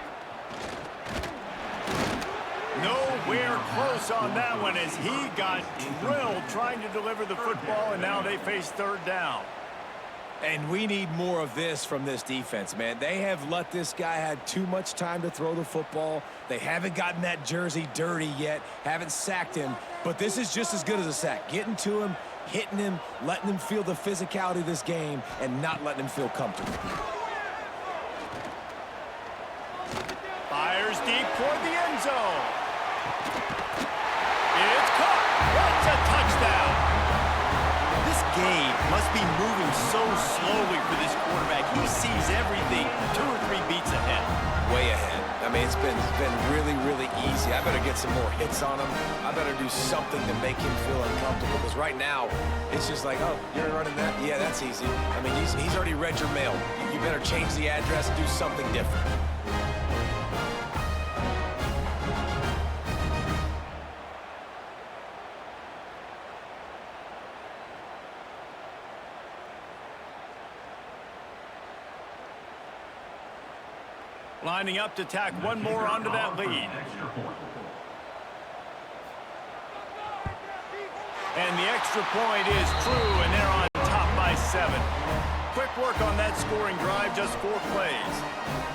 Nowhere close on that one as he got drilled trying to deliver the football, and now they face 3rd down. And we need more of this from this defense, man. They have let this guy have too much time to throw the football. They haven't gotten that jersey dirty yet, haven't sacked him. But this is just as good as a sack. Getting to him, hitting him, letting him feel the physicality of this game, and not letting him feel comfortable. Fires deep toward the end zone. It's caught. That's a touchdown. This game must be moving so slowly for this quarterback. He sees everything 2 or 3 beats ahead. Way ahead. I mean, it's been really, really easy. I better get some more hits on him. I better do something to make him feel uncomfortable, because right now, it's just like, oh, you're running that? Yeah, that's easy. I mean, he's already read your mail. You better change the address and do something different. Lining up to tack one more onto that lead. And the extra point is true, and they're on top by 7. Quick work on that scoring drive, just 4 plays.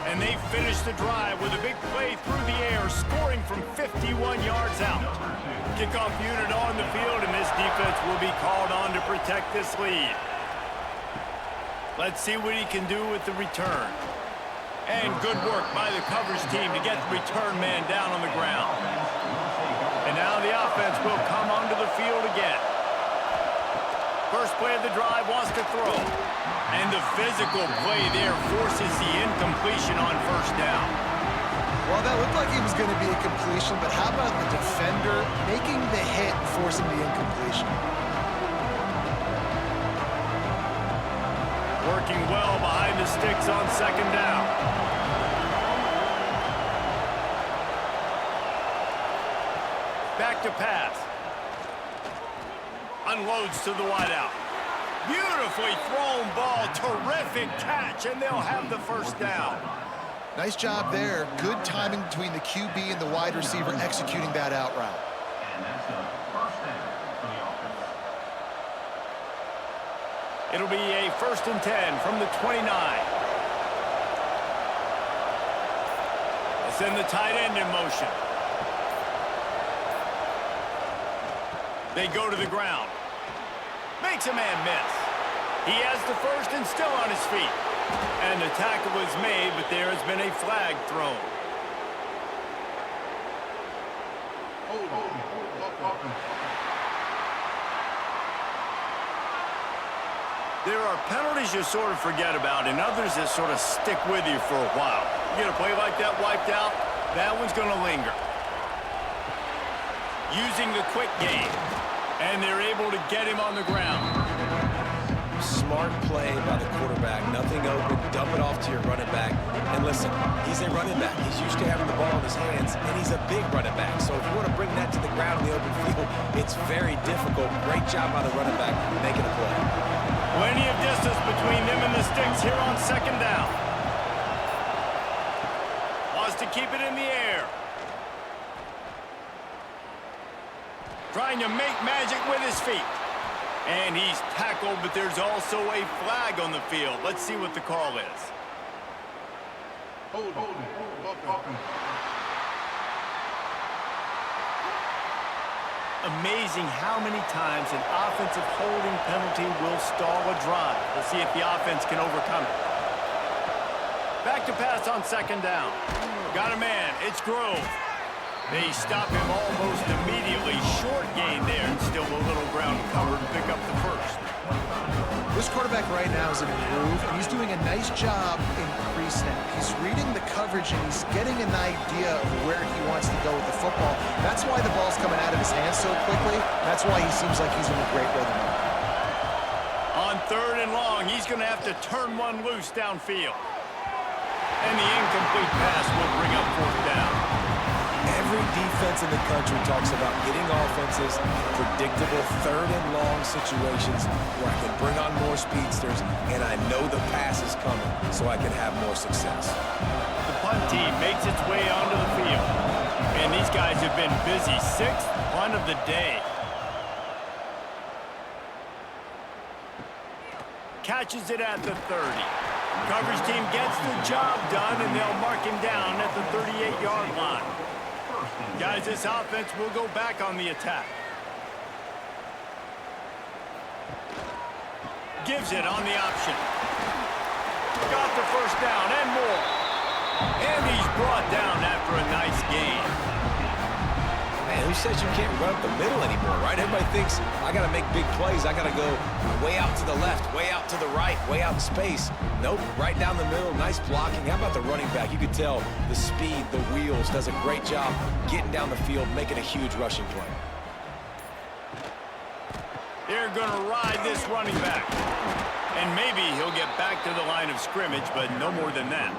And they finish the drive with a big play through the air, scoring from 51 yards out. Kickoff unit on the field, and this defense will be called on to protect this lead. Let's see what he can do with the return. And good work by the coverage team to get the return man down on the ground. And now the offense will come onto the field again. First play of the drive wants to throw. And the physical play there forces the incompletion on 1st down. Well, that looked like he was going to be a completion, but how about the defender making the hit and forcing the incompletion? Working well behind the sticks on 2nd down. Back to pass. Unloads to the wideout. Beautifully thrown ball. Terrific catch, and they'll have the 1st down. Nice job there. Good timing between the QB and the wide receiver executing that out route. And that's the 1st down for the offense. It'll be a 1st and 10 from the 29. They send the tight end in motion. They go to the ground. Makes a man miss. He has the 1st and still on his feet. And the tackle was made, but there has been a flag thrown. There are penalties you sort of forget about and others that sort of stick with you for a while. You get a play like that wiped out, that one's going to linger. Using the quick game, and they're able to get him on the ground. Smart play by the quarterback. Nothing open. Dump it off to your running back. And listen, he's a running back. He's used to having the ball in his hands, and he's a big running back. So if you want to bring that to the ground in the open field, it's very difficult. Great job by the running back making a play. Plenty of distance between them and the sticks here on 2nd down. Wants to keep it in the air. Trying to make magic with his feet. And he's tackled, but there's also a flag on the field. Let's see what the call is. Amazing how many times an offensive holding penalty will stall a drive. We'll see if the offense can overcome it. Back to pass on second down. Got a man. It's Grove. They stop him almost immediately. Short gain there, and still a little ground cover to pick up the first. This quarterback right now is improved, and he's doing a nice job in pre-snap. He's reading the coverage, and he's getting an idea of where he wants to go with the football. That's why the ball's coming out of his hands so quickly. That's why he seems like he's in a great rhythm. On third and long, he's going to have to turn one loose downfield. And the incomplete pass will bring up fourth down. Every defense in the country talks about getting offenses in predictable third and long situations where I can bring on more speedsters and I know the pass is coming so I can have more success. The punt team makes its way onto the field. And these guys have been busy. Sixth punt of the day. Catches it at the 30. Coverage team gets the job done, and they'll mark him down at the 38-yard line. Guys, this offense will go back on the attack. Gives it on the option. Got the first down and more. And he's brought down after a nice gain. Man, who says you can't run up the middle anymore, right? Everybody thinks I got to make big plays. I got to go way out to the left, way out to the right, way out in space. Nope, right down the middle, nice blocking. How about the running back? You could tell the speed, the wheels, does a great job getting down the field, making a huge rushing play. They're going to ride this running back. And maybe he'll get back to the line of scrimmage, but no more than that.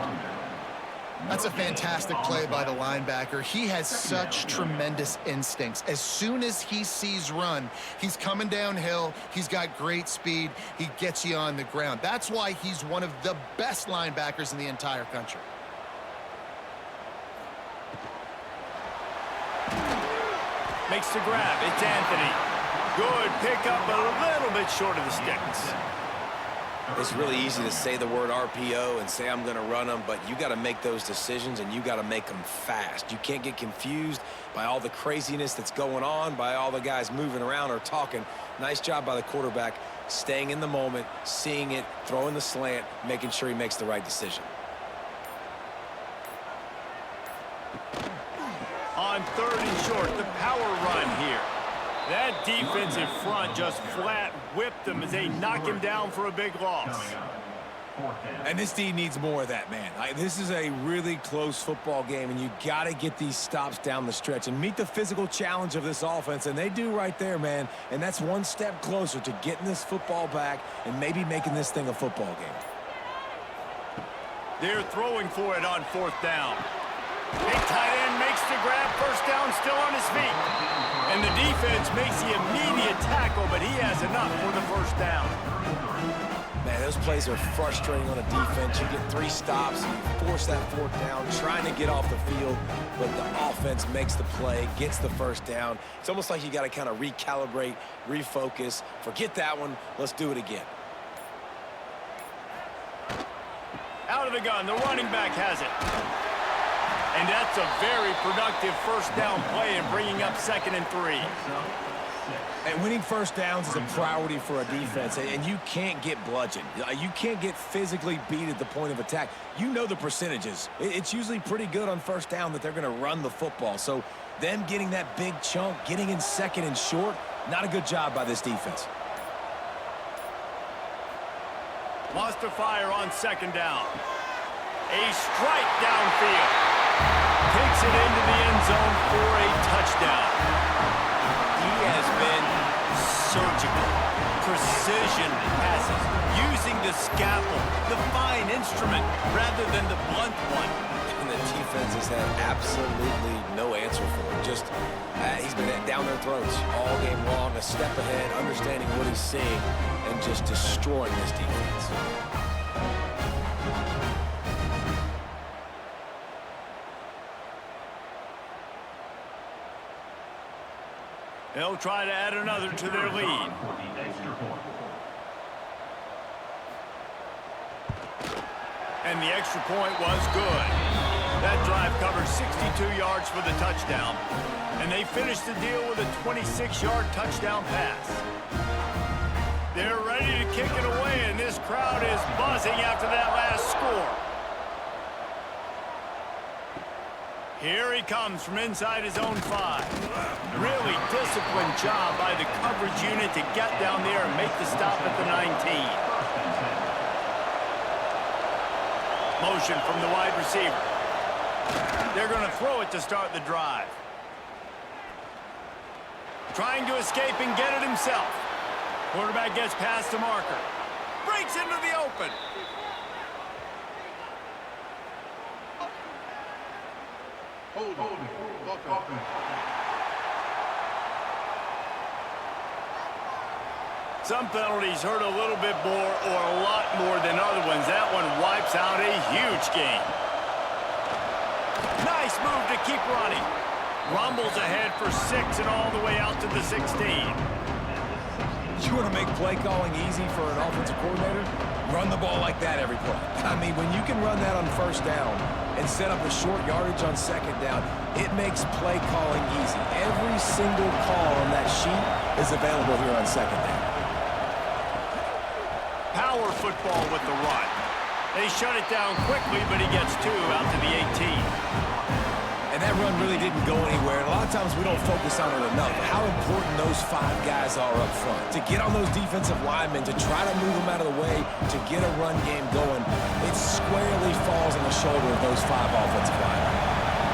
That's a fantastic play by the linebacker. He has such tremendous instincts. As soon as he sees run, he's coming downhill. He's got great speed. He gets you on the ground. That's why he's one of the best linebackers in the entire country. Makes the grab. It's Anthony. Good pickup, but a little bit short of the sticks. It's really easy to say the word RPO and say I'm going to run them, but you got to make those decisions and you got to make them fast. You can't get confused by all the craziness that's going on, by all the guys moving around or talking. Nice job by the quarterback, staying in the moment, seeing it, throwing the slant, making sure he makes the right decision. On third and short, the power run here. That defensive front just flat whipped them as they knock him down for a big loss. And this team needs more of that, man. This is a really close football game, and you got to get these stops down the stretch and meet the physical challenge of this offense, and they do right there, man. And that's one step closer to getting this football back and maybe making this thing a football game. They're throwing for it on fourth down. Big tight end makes the grab, first down, still on his feet. And the defense makes the immediate tackle, but he has enough for the first down. Man, those plays are frustrating on a defense. You get 3 stops, and you force that fourth down, trying to get off the field, but the offense makes the play, gets the first down. It's almost like you got to kind of recalibrate, refocus. Forget that one. Let's do it again. Out of the gun, the running back has it. And that's a very productive first down play and bringing up 2nd and 3. And winning first downs is a priority for a defense, and you can't get bludgeoned. You can't get physically beat at the point of attack. You know the percentages. It's usually pretty good on first down that they're going to run the football. So them getting that big chunk, getting in 2nd and short, not a good job by this defense. Lost to Fire on 2nd down. A strike downfield. Takes it into the end zone for a touchdown. He has been surgical, precision passes, using the scalpel, the fine instrument, rather than the blunt one. And the defense has had absolutely no answer for him. Just, he's been down their throats all game long, a step ahead, understanding what he's seeing, and just destroying this defense. They'll try to add another to their lead. And the extra point was good. That drive covered 62 yards for the touchdown. And they finished the deal with a 26-yard touchdown pass. They're ready to kick it away, and this crowd is buzzing after that last score. Here he comes from inside his own 5. Really disciplined job by the coverage unit to get down there and make the stop at the 19. Motion from the wide receiver. They're going to throw it to start the drive. Trying to escape and get it himself. Quarterback gets past the marker. Breaks into the open. Some penalties hurt a little bit more or a lot more than other ones. That one wipes out a huge game. Nice move to keep running. Rumbles ahead for 6 and all the way out to the 16. You want to make play calling easy for an offensive coordinator? Run the ball like that every play. I mean, when you can run that on first down and set up a short yardage on second down, it makes play calling easy. Every single call on that sheet is available here on second down. Power football with the run. They shut it down quickly, but he gets 2 out to the 18. And that run really didn't go anywhere. And a lot of times we don't focus on it enough. How important those 5 guys are up front. To get on those defensive linemen, to try to move them out of the way, to get a run game going, it squarely falls on the shoulder of those 5 offensive linemen.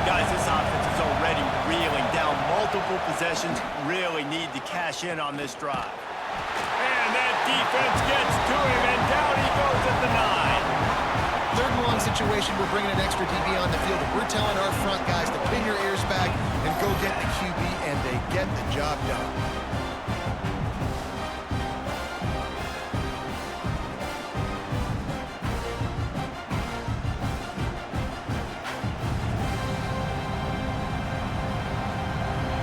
Guys, this offense is already reeling down multiple possessions. Really need to cash in on this drive. And that defense gets to him, and down he goes at the 9. 3rd and long situation, we're bringing an extra DB on the field. We're telling our front guys to pin your ears back and go get the QB, and they get the job done.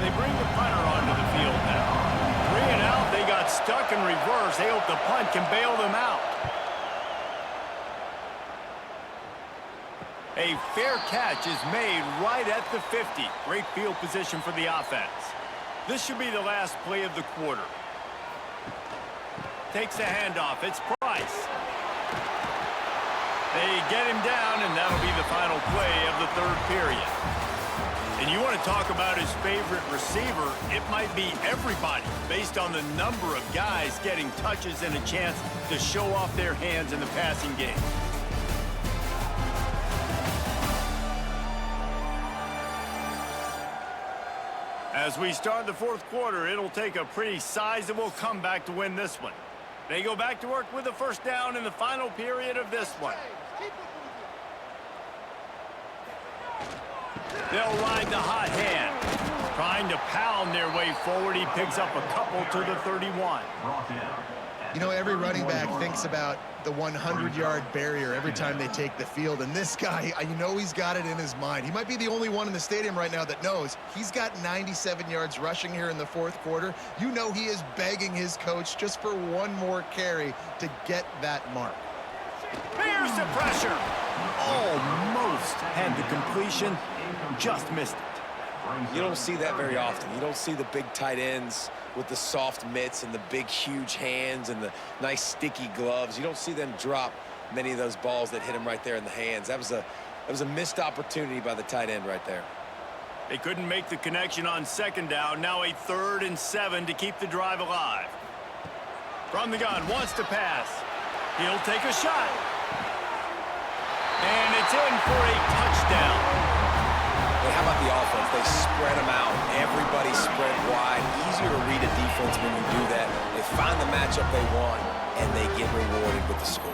They bring the punter onto the field now. 3 and out, they got stuck in reverse. They hope the punt can bail them out. A fair catch is made right at the 50. Great field position for the offense. This should be the last play of the quarter. Takes the handoff. It's Price. They get him down, and that'll be the final play of the 3rd period. And you want to talk about his favorite receiver, it might be everybody based on the number of guys getting touches and a chance to show off their hands in the passing game. As we start the 4th quarter, it'll take a pretty sizable comeback to win this one. They go back to work with a 1st down in the final period of this one. They'll ride the hot hand. Trying to pound their way forward. He picks up a couple to the 31. You know, every running back thinks about the 100-yard barrier every time they take the field. And this guy, you know he's got it in his mind. He might be the only one in the stadium right now that knows he's got 97 yards rushing here in the 4th quarter. You know he is begging his coach just for one more carry to get that mark. Here's the pressure. Almost had the completion. Just missed it. You don't see that very often. You don't see the big tight ends with the soft mitts and the big, huge hands and the nice, sticky gloves. You don't see them drop many of those balls that hit him right there in the hands. That was a missed opportunity by the tight end right there. They couldn't make the connection on 2nd down. Now a 3rd and 7 to keep the drive alive. From the gun, wants to pass. He'll take a shot. And it's in for a touchdown. But how about the offense? They spread them out. Everybody spread wide. Easier to read a defense when you do that. They find the matchup they want, and they get rewarded with the score.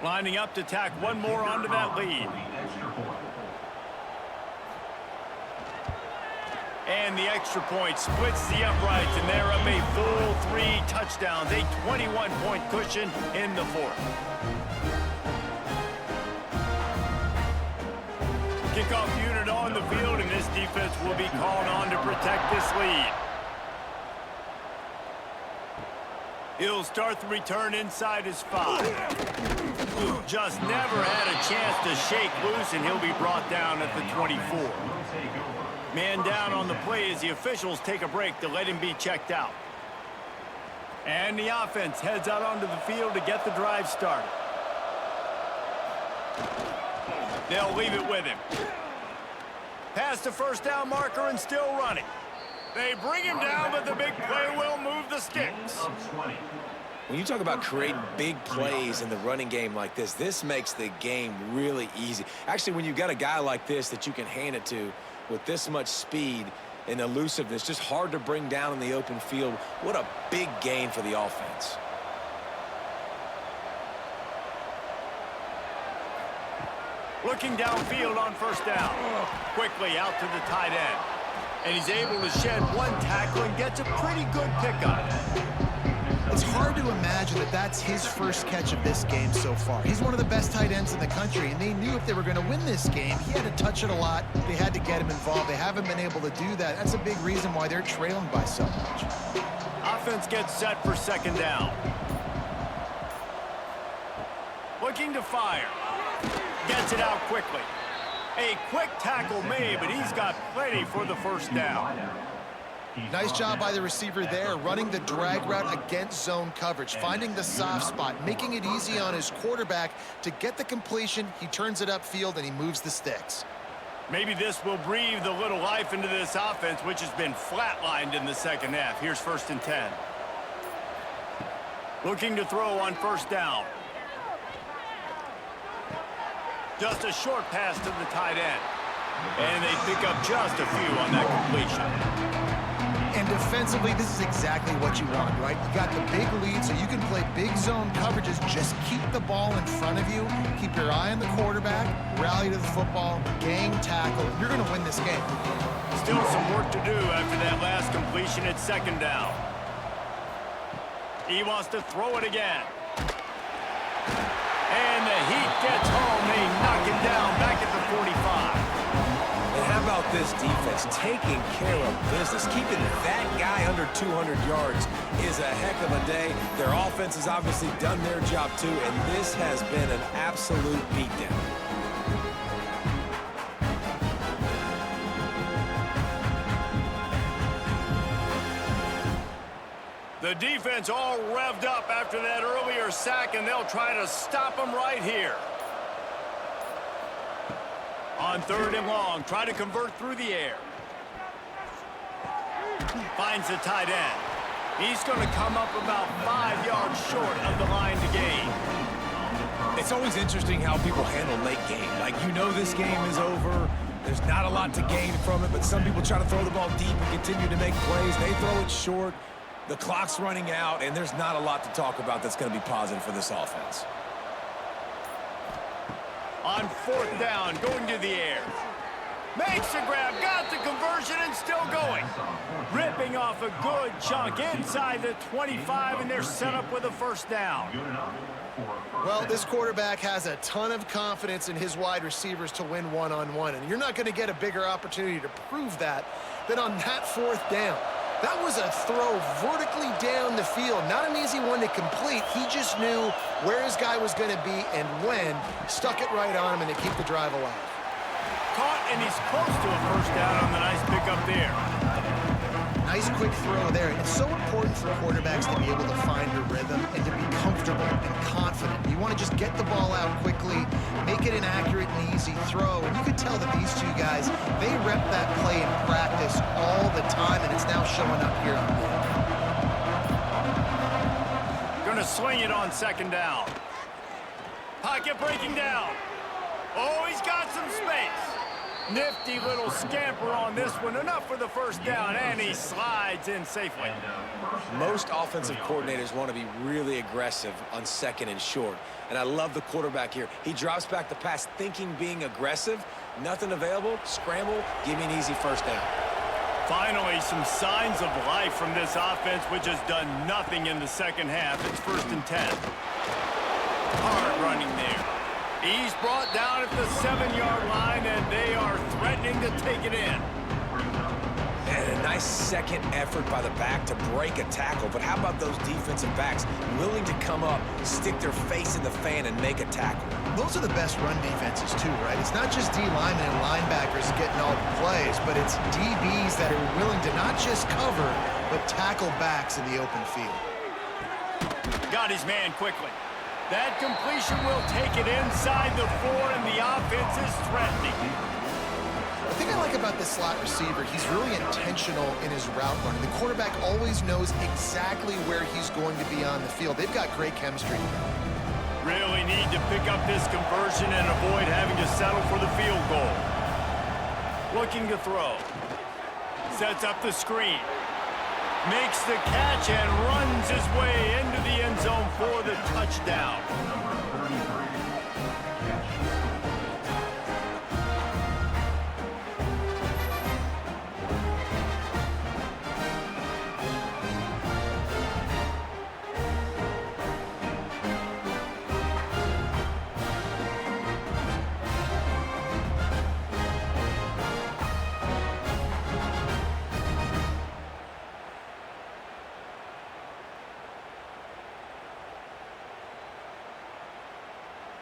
Lining up to tack one more onto that lead. And the extra point splits the uprights, and they're up a full 3 touchdowns, a 21-point cushion in the fourth. Kickoff unit on the field, and this defense will be called on to protect this lead. He'll start the return inside his 5. Just never had a chance to shake loose, and he'll be brought down at the 24. Man down on the play as the officials take a break to let him be checked out. And the offense heads out onto the field to get the drive started. They'll leave it with him. Past the first down marker and still running. They bring him down, but the big play will move the sticks. When you talk about creating big plays in the running game like this makes the game really easy. Actually, when you've got a guy like this that you can hand it to with this much speed and elusiveness, just hard to bring down in the open field. What a big gain for the offense. Looking downfield on first down. Quickly out to the tight end. And he's able to shed 1 tackle and gets a pretty good pickup. It's hard to imagine that that's his first catch of this game so far. He's one of the best tight ends in the country, and they knew if they were going to win this game, he had to touch it a lot. They had to get him involved. They haven't been able to do that. That's a big reason why they're trailing by so much. Offense gets set for second down. Looking to fire. Gets it out quickly. A quick tackle made, but he's got plenty for the first down. Nice job by the receiver there, running the drag route against zone coverage, finding the soft spot, making it easy on his quarterback to get the completion. He turns it upfield, and he moves the sticks. Maybe this will breathe a little life into this offense, which has been flatlined in the second half. Here's 1st and 10. Looking to throw on first down. Just a short pass to the tight end. And they pick up just a few on that completion. And defensively, this is exactly what you want, right? You got the big lead, so you can play big zone coverages. Just keep the ball in front of you. Keep your eye on the quarterback. Rally to the football. Gang tackle. You're going to win this game. Still some work to do after that last completion at second down. He wants to throw it again. And the heat gets home. They knock him down back at the 45. And how about this defense taking care of business? Keeping that guy under 200 yards is a heck of a day. Their offense has obviously done their job too, and this has been an absolute beatdown. The defense all revved up after that earlier sack, and they'll try to stop him right here. On 3rd and long, try to convert through the air. Finds the tight end. He's going to come up about 5 yards short of the line to gain. It's always interesting how people handle late game. Like, you know this game is over. There's not a lot to gain from it, but some people try to throw the ball deep and continue to make plays. They throw it short. The clock's running out, and there's not a lot to talk about that's going to be positive for this offense. On 4th down, going to the air. Makes the grab, got the conversion, and still going. Ripping off a good chunk inside the 25, and they're set up with a first down. Well, this quarterback has a ton of confidence in his wide receivers to win one-on-one, and you're not going to get a bigger opportunity to prove that than on that 4th down. That was a throw vertically down the field. Not an easy one to complete. He just knew where his guy was going to be and when. Stuck it right on him, and they keep the drive alive. Caught, and he's close to a first down on the nice pickup there. Nice quick throw there. And it's so important for quarterbacks to be able to find a rhythm and to be comfortable and confident. You want to just get the ball out quickly, make it an accurate and easy throw. And you could tell that these two guys, they rep that play in practice all the time, and it's now showing up here on the field. Going to swing it on 2nd down. Pocket breaking down. Oh, he's got some space. Nifty little scamper on this one. Enough for the first down, and he slides in safely. Most offensive coordinators want to be really aggressive on 2nd and short. And I love the quarterback here. He drops back the pass thinking being aggressive. Nothing available. Scramble. Give me an easy first down. Finally, some signs of life from this offense, which has done nothing in the second half. It's 1st and 10. Hard running there. He's brought down at the 7-yard line, and they are threatening to take it in. And a nice second effort by the back to break a tackle. But how about those defensive backs willing to come up, stick their face in the fan, and make a tackle? Those are the best run defenses, too, right? It's not just D linemen and linebackers getting all the plays, but it's DBs that are willing to not just cover, but tackle backs in the open field. Got his man quickly. That completion will take it inside the 4, and the offense is threatening. The thing I like about this slot receiver, he's really intentional in his route running. The quarterback always knows exactly where he's going to be on the field. They've got great chemistry. Really need to pick up this conversion and avoid having to settle for the field goal. Looking to throw. Sets up the screen. Makes the catch and runs his way into the end zone for the touchdown.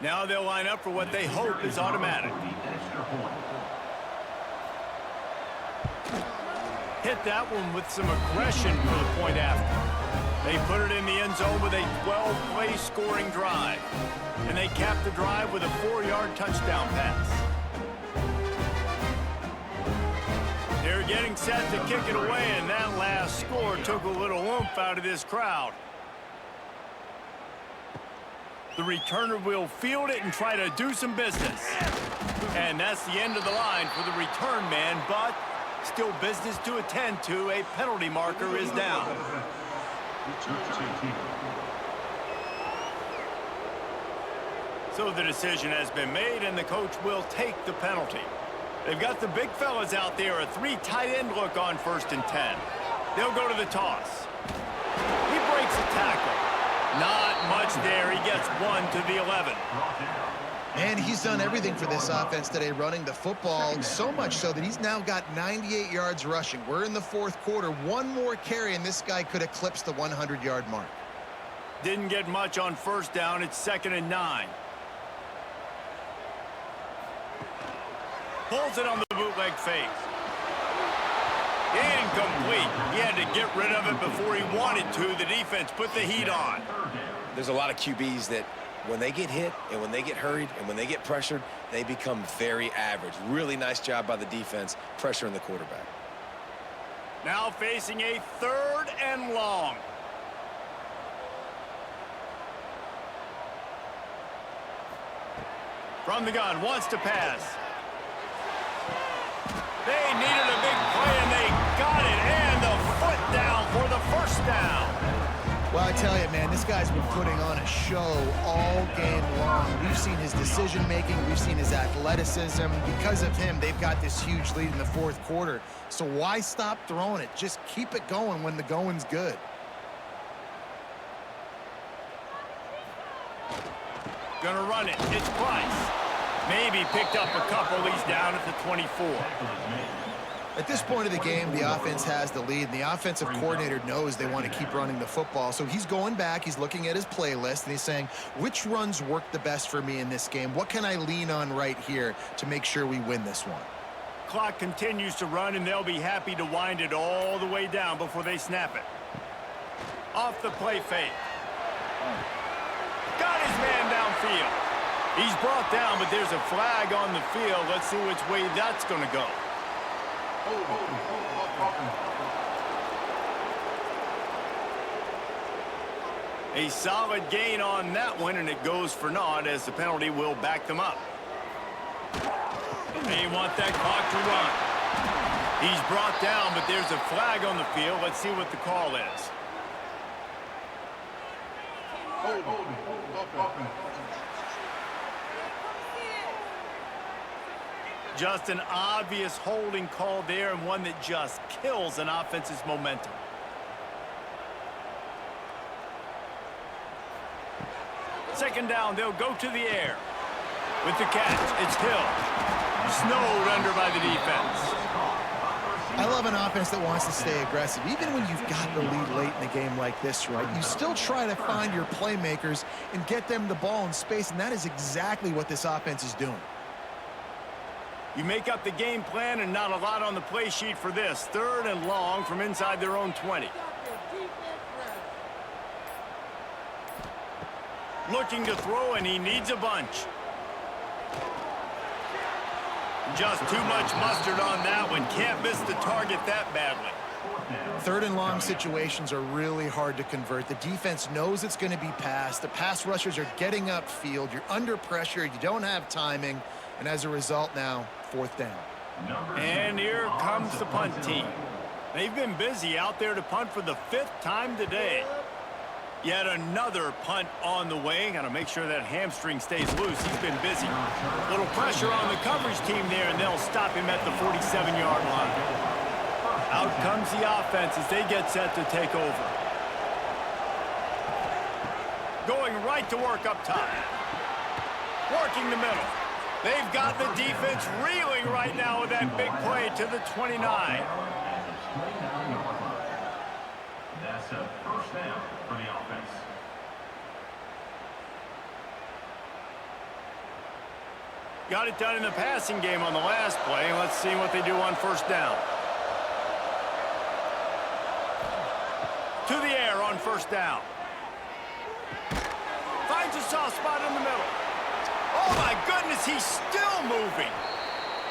Now they'll line up for what they hope is automatic. Hit that one with some aggression for the point after. They put it in the end zone with a 12-play scoring drive. And they cap the drive with a 4-yard touchdown pass. They're getting set to kick it away, and that last score took a little oomph out of this crowd. The returner will field it and try to do some business. And that's the end of the line for the return man, but still business to attend to. A penalty marker is down. So the decision has been made, and the coach will take the penalty. They've got the big fellas out there, a 3 tight end look on 1st and 10. They'll go to the toss. He breaks a tackle. Not much there. He gets 1 to the 11. And he's done everything for this offense today, running the football, so much so that he's now got 98 yards rushing. We're in the 4th quarter. One more carry, and this guy could eclipse the 100-yard mark. Didn't get much on 1st down. It's 2nd and 9. Pulls it on the bootleg fake. Incomplete. He had to get rid of it before he wanted to. The defense put the heat on. There's a lot of QBs that when they get hit and when they get hurried and when they get pressured, they become very average. Really nice job by the defense pressuring the quarterback. Now facing a 3rd and long. From the gun, wants to pass. They needed a big play, and they got it, and the foot down for the 1st down. Well, I tell you, man, this guy's been putting on a show all game long. We've seen his decision-making. We've seen his athleticism. Because of him, they've got this huge lead in the 4th quarter. So why stop throwing it? Just keep it going when the going's good. Gonna run it. It's Price. Maybe picked up a couple. He's down at the 24. At this point of the game, the offense has the lead, and the offensive coordinator knows they want to keep running the football. So he's going back, he's looking at his playlist, and he's saying, which runs work the best for me in this game? What can I lean on right here to make sure we win this one? Clock continues to run, and they'll be happy to wind it all the way down before they snap it. Off the play fake. Got his man downfield. He's brought down, but there's a flag on the field. Let's see which way that's going to go. A solid gain on that one, and it goes for naught as the penalty will back them up. They want that clock to run. He's brought down, but there's a flag on the field. Let's see what the call is. Just an obvious holding call there, and one that just kills an offense's momentum. Second down, they'll go to the air. With the catch, it's Hill. Snowed under by the defense. I love an offense that wants to stay aggressive. Even when you've got the lead late in a game like this, right, you still try to find your playmakers and get them the ball in space, and that is exactly what this offense is doing. You make up the game plan, and not a lot on the play sheet for this. 3rd and long from inside their own 20. Looking to throw, and he needs a bunch. Just too much mustard on that one. Can't miss the target that badly. 3rd and long situations are really hard to convert. The defense knows it's going to be passed. The pass rushers are getting upfield. You're under pressure. You don't have timing. And as a result now, 4th down. And here comes the punt team. They've been busy out there to punt for the 5th time today. Yet another punt on the way. Got to make sure that hamstring stays loose. He's been busy. A little pressure on the coverage team there, and they'll stop him at the 47-yard line. Out comes the offense as they get set to take over. Going right to work up top. Working the middle. They've got the defense reeling right now with that big play to the 29. That's a first down for the offense. Got it done in the passing game on the last play. Let's see what they do on 1st down. To the air on 1st down. Finds a soft spot in the middle. Oh my goodness, he's still moving.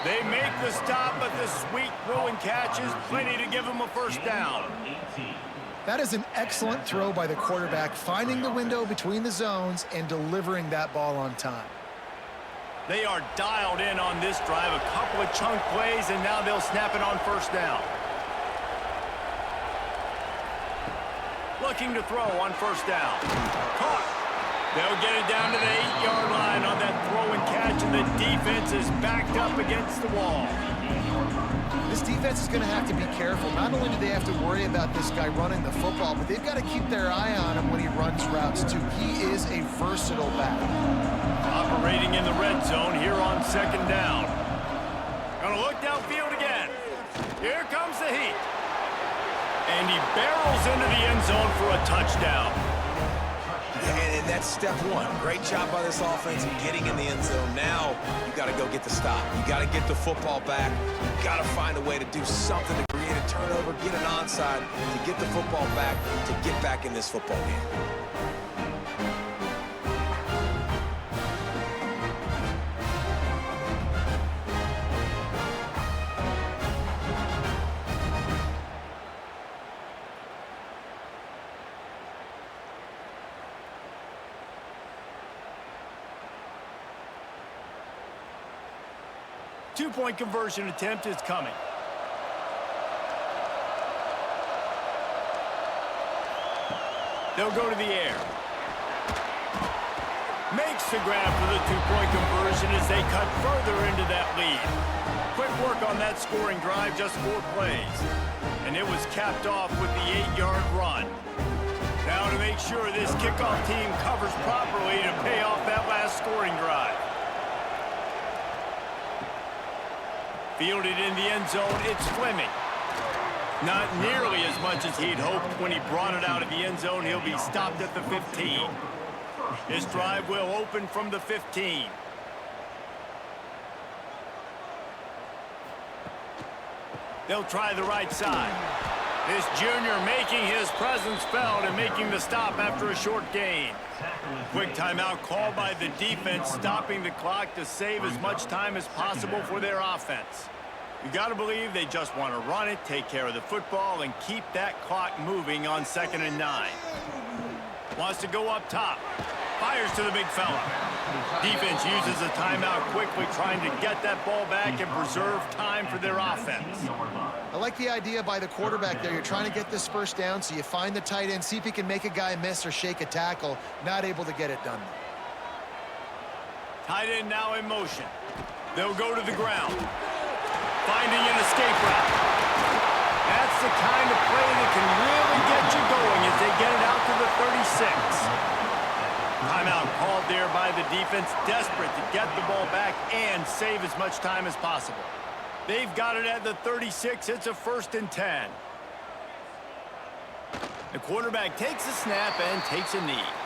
They make the stop, but the sweet throw and catch is plenty to give him a 1st down. That is an excellent throw by the quarterback, finding the window between the zones and delivering that ball on time. They are dialed in on this drive. A couple of chunk plays, and now they'll snap it on 1st down. Looking to throw on 1st down. Caught. They'll get it down to the 8-yard line on that throw and catch, and the defense is backed up against the wall. This defense is going to have to be careful. Not only do they have to worry about this guy running the football, but they've got to keep their eye on him when he runs routes, too. He is a versatile back. Operating in the red zone here on 2nd down. Gonna look downfield again. Here comes the heat. And he barrels into the end zone for a touchdown. And that's step one. Great job by this offense in getting in the end zone. Now you got to go get the stop. You got to get the football back. You got to find a way to do something to create a turnover, get an onside, to get the football back, to get back in this football game. Two-point conversion attempt is coming. They'll go to the air. Makes the grab for the 2-point conversion as they cut further into that lead. Quick work on that scoring drive, just 4 plays. And it was capped off with the 8-yard run. Now to make sure this kickoff team covers properly to pay off that last scoring drive. Fielded in the end zone, it's Fleming. Not nearly as much as he'd hoped when he brought it out of the end zone. He'll be stopped at the 15. This drive will open from the 15. They'll try the right side. This junior making his presence felt and making the stop after a short gain. Quick timeout called by the defense, stopping the clock to save as much time as possible for their offense. You got to believe they just want to run it, take care of the football, and keep that clock moving on 2nd and 9. Wants to go up top. Fires to the big fella. Defense uses a timeout quickly, trying to get that ball back and preserve time for their offense. I like the idea by the quarterback there. You're trying to get this 1st down, so you find the tight end, see if he can make a guy miss or shake a tackle. Not able to get it done. Tight end now in motion. They'll go to the ground. Finding an escape route. That's the kind of play that can really get you going as they get it out to the 36. Timeout called there by the defense, desperate to get the ball back and save as much time as possible. They've got it at the 36. It's a 1st and 10. The quarterback takes a snap and takes a knee.